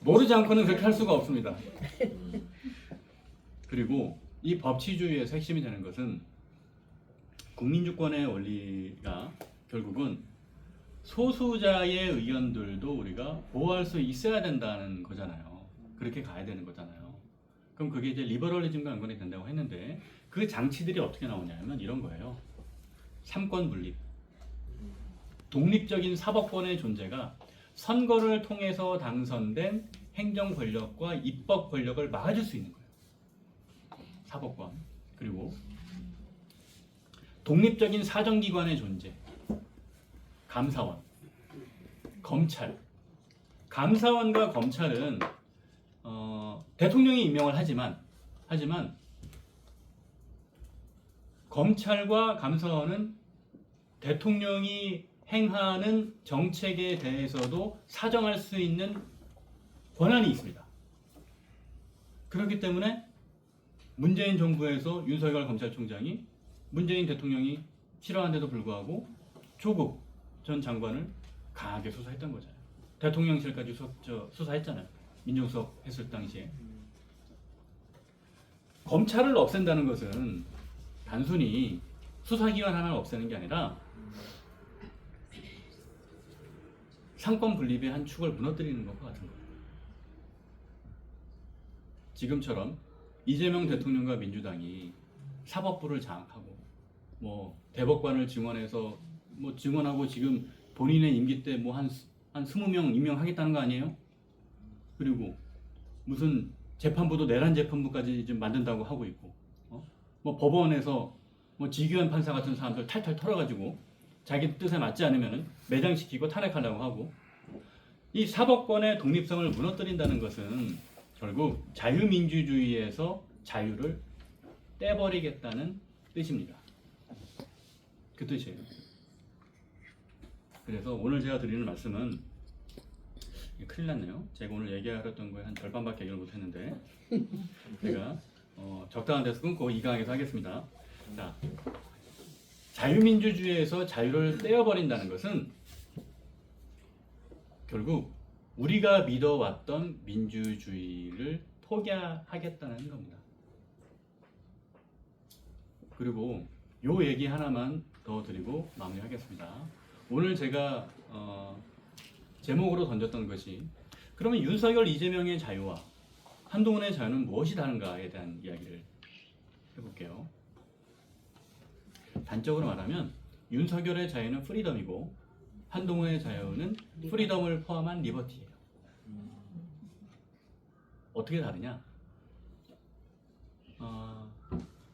모르지 않고는 그렇게 할 수가 없습니다. 그리고 이 법치주의의 핵심이 되는 것은 국민주권의 원리가 결국은 소수자의 의견들도 우리가 보호할 수 있어야 된다는 거잖아요. 그렇게 가야 되는 거잖아요. 그럼 그게 이제 리버럴리즘과 연관이 된다고 했는데 그 장치들이 어떻게 나오냐면 이런 거예요. 삼권 분립. 독립적인 사법권의 존재가 선거를 통해서 당선된 행정 권력과 입법 권력을 막아줄 수 있는 거예요. 사법권. 그리고 독립적인 사정기관의 존재. 감사원, 검찰. 감사원과 검찰은 대통령이 임명을 하지만 검찰과 감사원은 대통령이 행하는 정책에 대해서도 사정할 수 있는 권한이 있습니다. 그렇기 때문에 문재인 정부에서 윤석열 검찰총장이 문재인 대통령이 싫어하는데도 불구하고 조국 전 장관을 강하게 수사했던 거잖아요. 대통령실까지 수사했잖아요. 민정수석 했을 당시에. 검찰을 없앤다는 것은 단순히 수사기관 하나를 없애는 게 아니라 상권 분립의 한 축을 무너뜨리는 것과 같은 거예요. 지금처럼 이재명 대통령과 민주당이 사법부를 장악하고 뭐 대법관을 증원해서 뭐 증원하고 지금 본인의 임기 때 뭐 한 20명 임명하겠다는 거 아니에요? 그리고 무슨 재판부도 내란 재판부까지 지금 만든다고 하고 있고, 뭐 법원에서 뭐 지규현 판사 같은 사람들 탈탈 털어가지고 자기 뜻에 맞지 않으면 매장시키고 탄핵하려고 하고, 이 사법권의 독립성을 무너뜨린다는 것은 결국 자유민주주의에서 자유를 떼버리겠다는 뜻입니다. 그 뜻이에요. 그래서 오늘 제가 드리는 말씀은 큰일 났네요. 제가 오늘 얘기하려던 거에 한 절반밖에 얘기를 못했는데 제가 적당한 데서 끊고 2강에서 하겠습니다. 자, 자유민주주의에서 자유를 떼어버린다는 것은 결국 우리가 믿어왔던 민주주의를 포기하겠다는 겁니다. 그리고 요 얘기 하나만 더 드리고 마무리하겠습니다. 오늘 제가 제목으로 던졌던 것이 그러면 윤석열, 이재명의 자유와 한동훈의 자유는 무엇이 다른가에 대한 이야기를 해볼게요. 단적으로 말하면 윤석열의 자유는 프리덤이고 한동훈의 자유는 프리덤을 포함한 리버티예요. 어떻게 다르냐?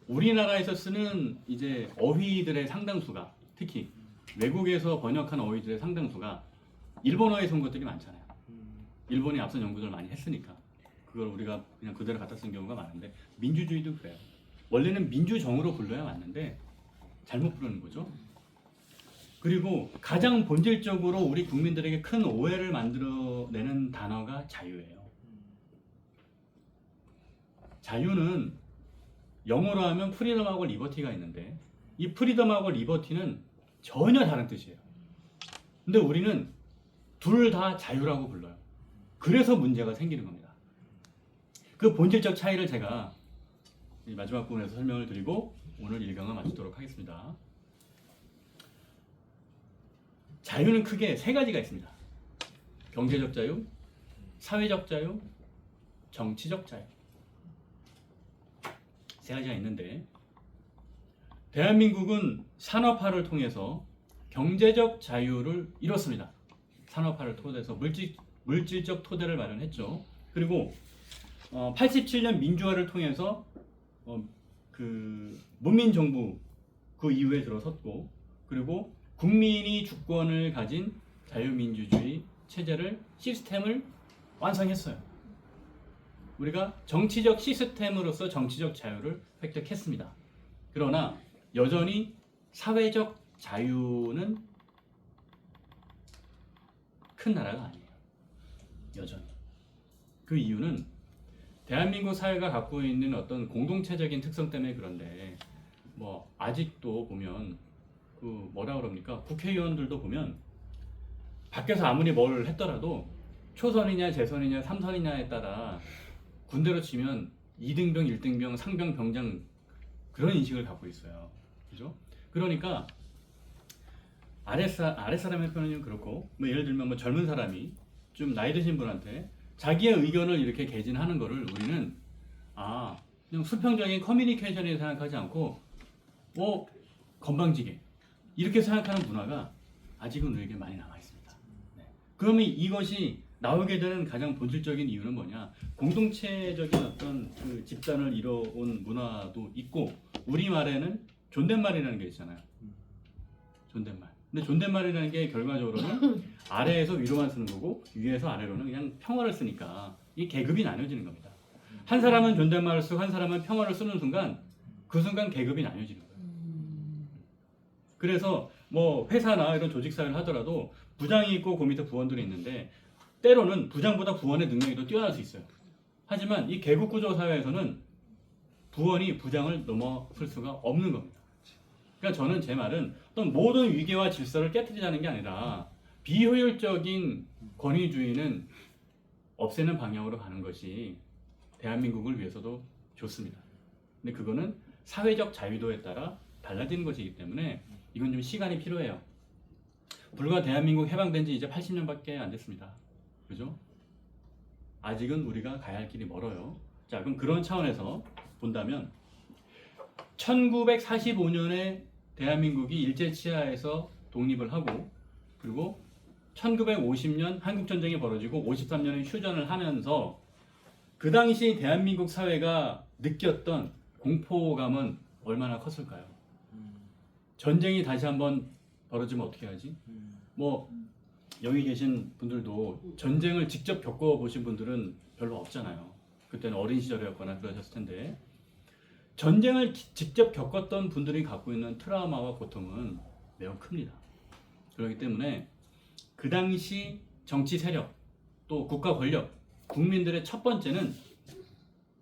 우리나라에서 쓰는 이제 어휘들의 상당수가, 특히 외국에서 번역한 어휘들의 상당수가 일본어에 선 것들이 많잖아요. 일본이 앞선 연구를 많이 했으니까 그걸 우리가 그냥 그대로 갖다 쓴 경우가 많은데, 민주주의도 그래요. 원래는 민주정으로 불러야 맞는데 잘못 부르는 거죠. 그리고 가장 본질적으로 우리 국민들에게 큰 오해를 만들어내는 단어가 자유예요. 자유는 영어로 하면 프리덤하고 리버티가 있는데, 이 프리덤하고 리버티는 전혀 다른 뜻이에요. 근데 우리는 둘 다 자유라고 불러요. 그래서 문제가 생기는 겁니다. 그 본질적 차이를 제가 이 마지막 부분에서 설명을 드리고 오늘 1강을 마치도록 하겠습니다. 자유는 크게 세 가지가 있습니다. 경제적 자유, 사회적 자유, 정치적 자유. 세 가지가 있는데, 대한민국은 산업화를 통해서 경제적 자유를 이뤘습니다. 산업화를 통해서 물질적 토대를 마련했죠. 그리고 87년 민주화를 통해서 그 문민정부 그 이후에 들어섰고, 그리고 국민이 주권을 가진 자유민주주의 체제를, 시스템을 완성했어요. 우리가 정치적 시스템으로서 정치적 자유를 획득했습니다. 그러나 여전히 사회적 자유는 큰 나라가 아니에요. 여전히. 그 이유는 대한민국 사회가 갖고 있는 어떤 공동체적인 특성 때문에 그런데, 뭐 아직도 보면 그 뭐라 그럽니까? 국회의원들도 보면 밖에서 아무리 뭘 했더라도 초선이냐 재선이냐 3선이냐에 따라 군대로 치면 2등병, 1등병, 상병, 병장 그런 인식을 갖고 있어요. 그죠? 그러니까 아랫사람의 표현은 그렇고, 뭐 예를 들면 뭐 젊은 사람이 좀 나이 드신 분한테 자기의 의견을 이렇게 개진하는 거를 우리는 그냥 수평적인 커뮤니케이션이라고 생각하지 않고 뭐 건방지게 이렇게 생각하는 문화가 아직은 우리에게 많이 남아 있습니다. 네. 그러면 이것이 나오게 되는 가장 본질적인 이유는 뭐냐? 공동체적인 어떤 그 집단을 이뤄온 문화도 있고, 우리말에는 존댓말이라는 게 있잖아요. 존댓말. 근데 존댓말이라는 게 결과적으로는 아래에서 위로만 쓰는 거고 위에서 아래로는 그냥 평어를 쓰니까 이 계급이 나뉘어지는 겁니다. 한 사람은 존댓말을 쓰고 한 사람은 평어를 쓰는 순간, 그 순간 계급이 나뉘어지는 거예요. 그래서 뭐 회사나 이런 조직 사회를 하더라도 부장이 있고 그 밑에 부원들이 있는데, 때로는 부장보다 부원의 능력이 더 뛰어날 수 있어요. 하지만 이 계급 구조 사회에서는 부원이 부장을 넘어설 수가 없는 겁니다. 그러니까 저는 제 말은 어떤 모든 위계와 질서를 깨트리자는 게 아니라 비효율적인 권위주의는 없애는 방향으로 가는 것이 대한민국을 위해서도 좋습니다. 근데 그거는 사회적 자유도에 따라 달라지는 것이기 때문에 이건 좀 시간이 필요해요. 불과 대한민국 해방된 지 이제 80년밖에 안 됐습니다. 그죠? 아직은 우리가 가야 할 길이 멀어요. 자, 그럼 그런 차원에서 본다면 1945년에 대한민국이 일제 치하에서 독립을 하고, 그리고 1950년 한국전쟁이 벌어지고 53년에 휴전을 하면서 그 당시 대한민국 사회가 느꼈던 공포감은 얼마나 컸을까요? 전쟁이 다시 한번 벌어지면 어떻게 하지? 뭐 여기 계신 분들도 전쟁을 직접 겪어보신 분들은 별로 없잖아요. 그때는 어린 시절이었거나 그러셨을 텐데, 전쟁을 직접 겪었던 분들이 갖고 있는 트라우마와 고통은 매우 큽니다. 그렇기 때문에 그 당시 정치 세력, 또 국가 권력, 국민들의 첫 번째는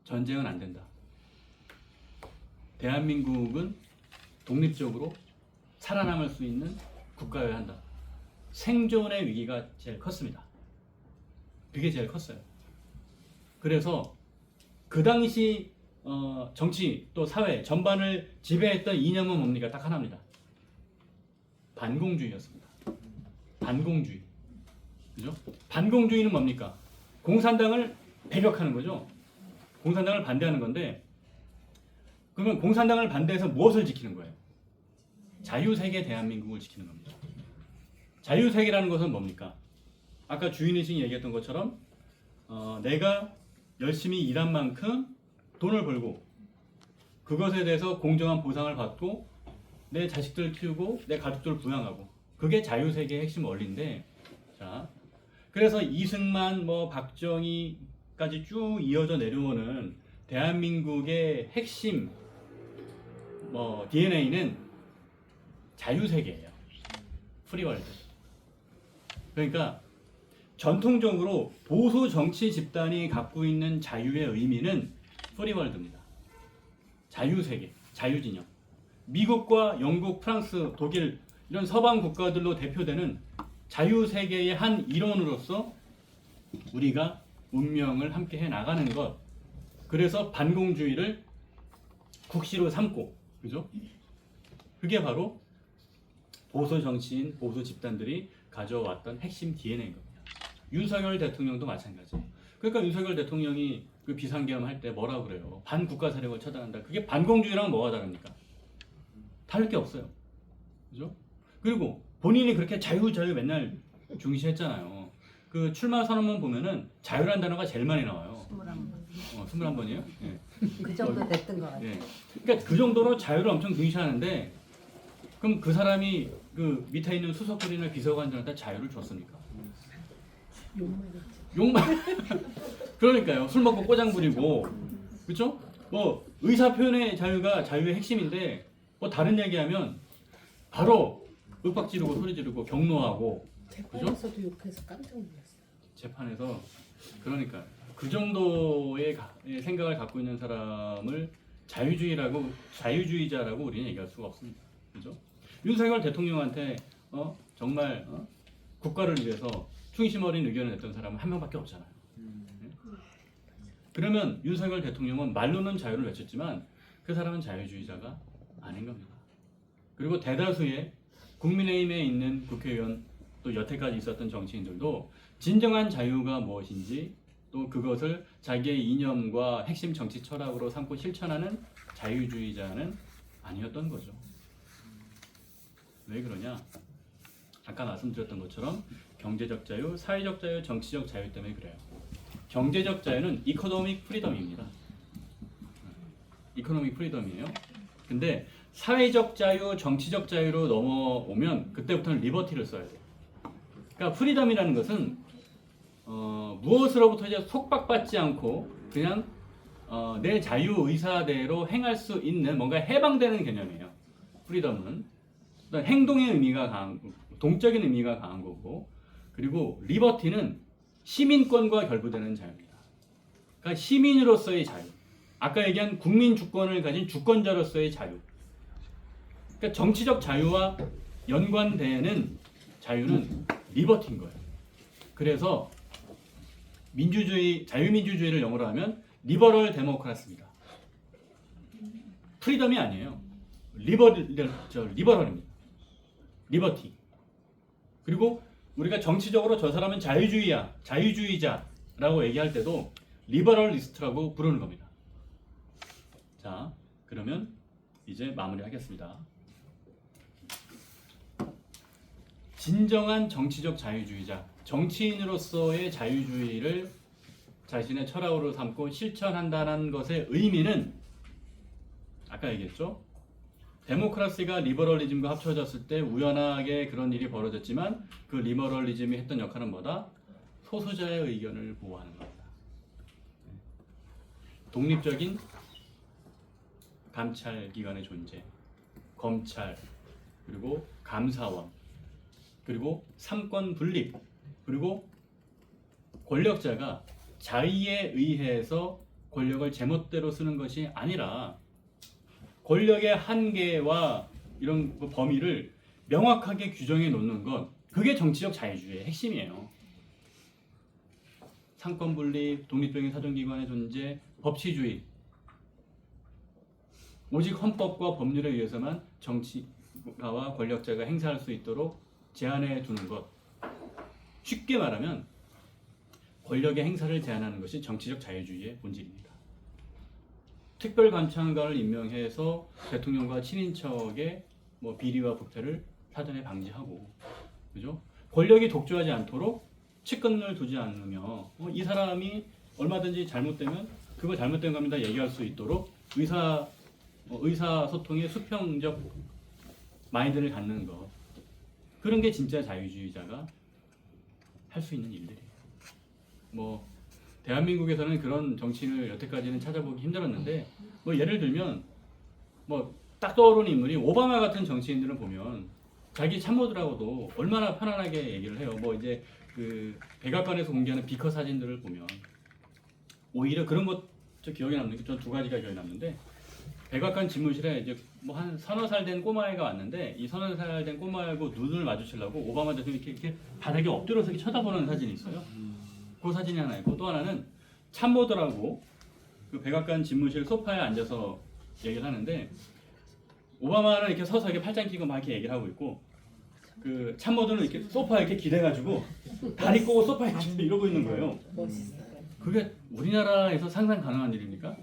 전쟁은 안 된다. 대한민국은 독립적으로 살아남을 수 있는 국가여야 한다. 생존의 위기가 제일 컸습니다. 그게 제일 컸어요. 그래서 그 당시 정치 또 사회 전반을 지배했던 이념은 뭡니까? 딱 하나입니다. 반공주의였습니다. 반공주의. 그죠? 반공주의는 뭡니까? 공산당을 배격하는 거죠. 공산당을 반대하는 건데, 그러면 공산당을 반대해서 무엇을 지키는 거예요? 자유세계 대한민국을 지키는 겁니다. 자유세계라는 것은 뭡니까? 아까 주인의식이 얘기했던 것처럼 내가 열심히 일한 만큼 돈을 벌고 그것에 대해서 공정한 보상을 받고 내 자식들 키우고 내 가족들 부양하고 그게 자유세계의 핵심 원리인데 자 그래서 이승만 뭐 박정희까지 쭉 이어져 내려오는 대한민국의 핵심 뭐 DNA는 자유세계예요. 프리월드. 그러니까 전통적으로 보수 정치 집단이 갖고 있는 자유의 의미는 프리월드입니다. 자유세계, 자유진영. 미국과 영국, 프랑스, 독일 이런 서방 국가들로 대표되는 자유세계의 한 일원으로서 우리가 운명을 함께 해 나가는 것. 그래서 반공주의를 국시로 삼고, 그죠? 그게 바로 보수 정치인, 보수 집단들이 가져왔던 핵심 DNA인 겁니다. 윤석열 대통령도 마찬가지. 그러니까 윤석열 대통령이 그 비상계엄 할 때 뭐라 그래요? 반국가 세력을 처단한다. 그게 반공주의랑 뭐가 다릅니까? 다를 게 없어요. 그죠? 그리고 본인이 그렇게 자유 맨날 중시했잖아요. 그 출마 선언문 보면은 자유란 단어가 제일 많이 나와요. 21번. 21번이에요? 예. 그 정도 됐던 것 같아요. 예. 그러니까 그 정도로 자유를 엄청 중시하는데 그럼 그 사람이 그 밑에 있는 수석들이나 비서관들한테 자유를 줬습니까? 욕만 그러니까요. 술 먹고 꼬장 부리고 그렇죠? 뭐 의사 표현의 자유가 자유의 핵심인데 뭐 다른 얘기하면 바로 윽박 지르고 소리 지르고 경노하고 재판에서도 욕해서 깜짝 놀랐어요. 재판에서 그러니까 그 정도의 생각을 갖고 있는 사람을 자유주의자라고 우리는 얘기할 수가 없습니다. 그죠? 윤석열 대통령한테 정말 국가를 위해서 충심 어린 의견을 냈던 사람은 한 명밖에 없잖아요. 그러면 윤석열 대통령은 말로는 자유를 외쳤지만 그 사람은 자유주의자가 아닌 겁니다. 그리고 대다수의 국민의힘에 있는 국회의원 또 여태까지 있었던 정치인들도 진정한 자유가 무엇인지 또 그것을 자기의 이념과 핵심 정치 철학으로 삼고 실천하는 자유주의자는 아니었던 거죠. 왜 그러냐? 아까 말씀드렸던 것처럼 경제적 자유, 사회적 자유, 정치적 자유 때문에 그래요. 경제적 자유는 이코노믹 프리덤입니다. 이코노믹 프리덤이에요. 근데 사회적 자유, 정치적 자유로 넘어오면 그때부터는 리버티를 써야 돼요. 그러니까 프리덤이라는 것은 무엇으로부터 이제 속박받지 않고 그냥 내 자유 의사대로 행할 수 있는 뭔가 해방되는 개념이에요. 프리덤은 행동의 의미가 강한, 동적인 의미가 강한 거고, 그리고 리버티는 시민권과 결부되는 자유입니다. 그러니까 시민으로서의 자유. 아까 얘기한 국민 주권을 가진 주권자로서의 자유. 그러니까 정치적 자유와 연관되는 자유는 리버티인 거예요. 그래서 자유민주주의를 영어로 하면 리버럴 데모크라스입니다. 프리덤이 아니에요. 리버럴입니다. 리버티. 그리고 우리가 정치적으로 저 사람은 자유주의자라고 얘기할 때도 리버럴리스트라고 부르는 겁니다. 자, 그러면 이제 마무리하겠습니다. 진정한 정치적 자유주의자, 정치인으로서의 자유주의를 자신의 철학으로 삼고 실천한다는 것의 의미는 아까 얘기했죠? 데모크라시가 리버럴리즘과 합쳐졌을 때 우연하게 그런 일이 벌어졌지만 그 리버럴리즘이 했던 역할은 뭐다? 소수자의 의견을 보호하는 겁니다. 독립적인 감찰기관의 존재, 검찰, 그리고 감사원, 그리고 삼권 분립, 그리고 권력자가 자의에 의해서 권력을 제멋대로 쓰는 것이 아니라 권력의 한계와 이런 범위를 명확하게 규정해 놓는 것, 그게 정치적 자유주의의 핵심이에요. 상권 분립, 독립적인 사정기관의 존재, 법치주의. 오직 헌법과 법률에 의해서만 정치가와 권력자가 행사할 수 있도록 제한해 두는 것. 쉽게 말하면 권력의 행사를 제한하는 것이 정치적 자유주의의 본질입니다. 특별감찰관을 임명해서 대통령과 친인척의 비리와 부패를 사전에 방지하고, 그죠? 권력이 독주하지 않도록 측근을 두지 않으며 이 사람이 얼마든지 잘못되면 그거 잘못된 겁니다 얘기할 수 있도록 의사 의사소통의 수평적 마인드를 갖는 거, 그런 게 진짜 자유주의자가 할 수 있는 일들이에요. 뭐 대한민국에서는 그런 정치인을 여태까지는 찾아보기 힘들었는데, 뭐 예를 들면 뭐 딱 떠오르는 인물이 오바마 같은 정치인들을 보면 자기 참모들하고도 얼마나 편안하게 얘기를 해요. 뭐 이제 그 백악관에서 공개하는 비커 사진들을 보면 오히려 그런 것 저 기억에 남는 게 전 두 가지가 기억에 남는데, 백악관 집무실에 이제 뭐 한 서너 살 된 꼬마애가 왔는데, 이 서너 살 된 꼬마애하고 눈을 마주치려고 오바마 대통령이 이렇게 바닥에 엎드려서 이렇게 쳐다보는 사진이 있어요. 그 사진이 하나 있고, 또 하나는 참모들하고 그 백악관 집무실 소파에 앉아서 얘기를 하는데, 오바마는 이렇게 서서 이렇게 팔짱 끼고 막 이렇게 얘기를 하고 있고, 그 참모들은 이렇게 소파에 이렇게 기대가지고 다리 꼬고 소파에 이러고 있는 거예요. 멋있어요. 그게 우리나라에서 상상 가능한 일입니까?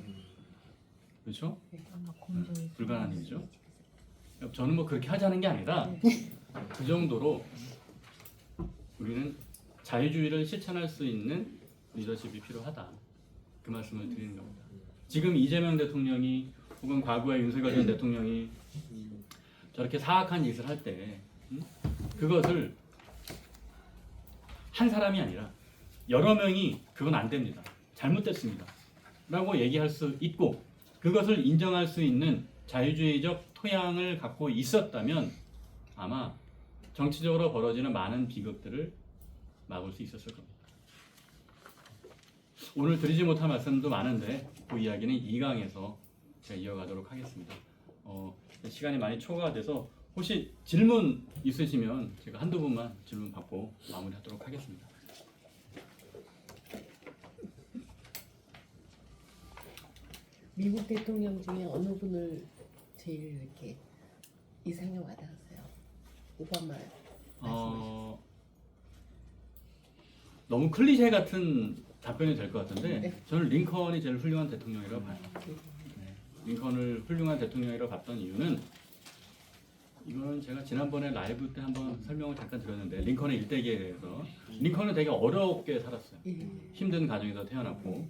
그렇죠? 불가능한 일이죠. 저는 뭐 그렇게 하자는 게 아니라 그 정도로 우리는 자유주의를 실천할 수 있는 리더십이 필요하다. 그 말씀을 드리는 겁니다. 지금 이재명 대통령이 혹은 과거의 윤석열 전 대통령이 저렇게 사악한 짓을 할 때 그것을 한 사람이 아니라 여러 명이 그건 안 됩니다, 잘못됐습니다 라고 얘기할 수 있고, 그것을 인정할 수 있는 자유주의적 토양을 갖고 있었다면 아마 정치적으로 벌어지는 많은 비극들을 막을 수 있었을 겁니다. 오늘 드리지 못한 말씀도 많은데 그 이야기는 2강에서 제가 이어가도록 하겠습니다. 시간이 많이 초과가 돼서 혹시 질문 있으시면 제가 한두 분만 질문 받고 마무리하도록 하겠습니다. 미국 대통령 중에 어느 분을 제일 이렇게 이상에 와닿으세요? 오바마 말씀하셨어요. 너무 클리셰 같은 답변이 될 것 같은데, 네. 저는 링컨이 제일 훌륭한 대통령이라고 봐요. 네. 링컨을 훌륭한 대통령이라고 봤던 이유는, 이거는 제가 지난번에 라이브 때 한번 설명을 잠깐 드렸는데, 링컨의 일대기에 대해서. 링컨은 되게 어렵게 살았어요. 예. 힘든 가정에서 태어났고,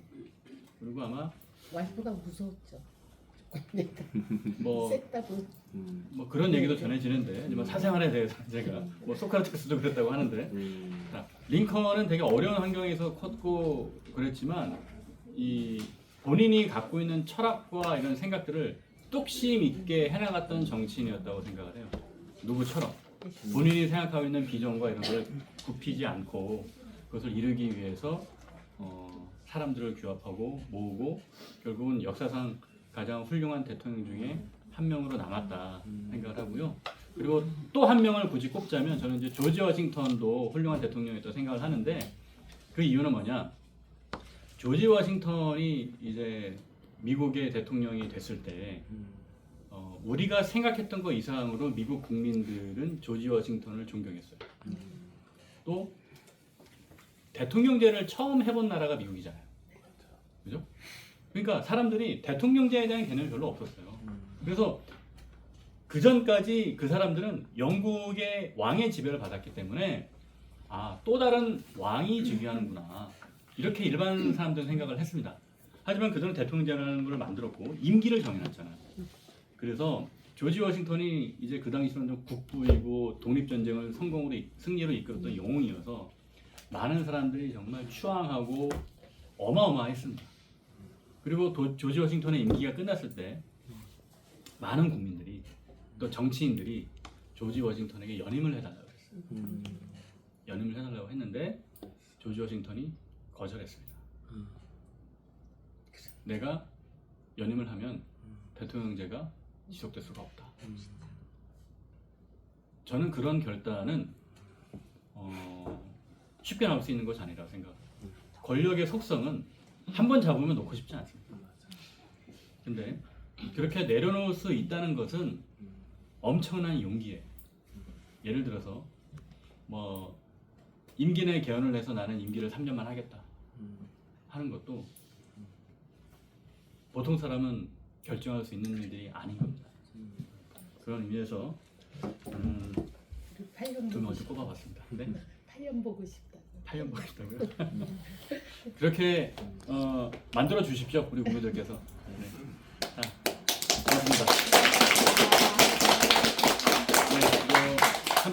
그리고 아마 와이프가 무서웠죠. 뭐 셌다고. 그런 얘기도 전해지는데, 뭐 사생활에 대해서 제가 뭐 소크라테스도 그랬다고 하는데, 자, 링컨은 되게 어려운 환경에서 컸고 그랬지만 이 본인이 갖고 있는 철학과 이런 생각들을 뚝심 있게 해나갔던 정치인이었다고 생각을 해요. 누구처럼 본인이 생각하고 있는 비전과 이런 걸 굽히지 않고 그것을 이루기 위해서 사람들을 규합하고 모으고 결국은 역사상 가장 훌륭한 대통령 중에 한 명으로 남았다 생각을 하고요. 그리고 또 한 명을 굳이 꼽자면 저는 이제 조지 워싱턴도 훌륭한 대통령이었다고 생각을 하는데, 그 이유는 뭐냐? 조지 워싱턴이 이제 미국의 대통령이 됐을 때 우리가 생각했던 것 이상으로 미국 국민들은 조지 워싱턴을 존경했어요. 또 대통령제를 처음 해본 나라가 미국이잖아요. 그죠? 그러니까 사람들이 대통령제에 대한 개념이 별로 없었어요. 그래서 그 전까지 그 사람들은 영국의 왕의 지배를 받았기 때문에 또 다른 왕이 즉위하는구나, 이렇게 일반 사람들은 생각을 했습니다. 하지만 그들은 대통령제라는 걸 만들었고 임기를 정해놨잖아요. 그래서 조지 워싱턴이 이제 그 당시로는 좀 국부이고 독립전쟁을 승리로 이끌었던 영웅이어서 많은 사람들이 정말 추앙하고 어마어마했습니다. 그리고 조지 워싱턴의 임기가 끝났을 때 많은 국민들이 또 정치인들이 조지 워싱턴에게 연임을 해달라고 했어요. 연임을 해달라고 했는데 조지 워싱턴이 거절했습니다. 내가 연임을 하면 대통령제가 지속될 수가 없다. 저는 그런 결단은 쉽게 나올 수 있는 것이 아니라고 생각합니다. 권력의 속성은 한 번 잡으면 놓고 싶지 않습니다. 근데 그렇게 내려놓을 수 있다는 것은 엄청난 용기예요. 예를 들어서 뭐 임기 내 개헌을 해서 나는 임기를 3년만 하겠다 하는 것도 보통 사람은 결정할 수 있는 일들이 아닌 겁니다. 그런 의미에서 저는 8년 두 보고 명을 싶다. 꼽아봤습니다. 네? 8년 보고 싶다. 8년 보겠다고요? 그렇게 만들어 주십시오, 우리 국민들께서.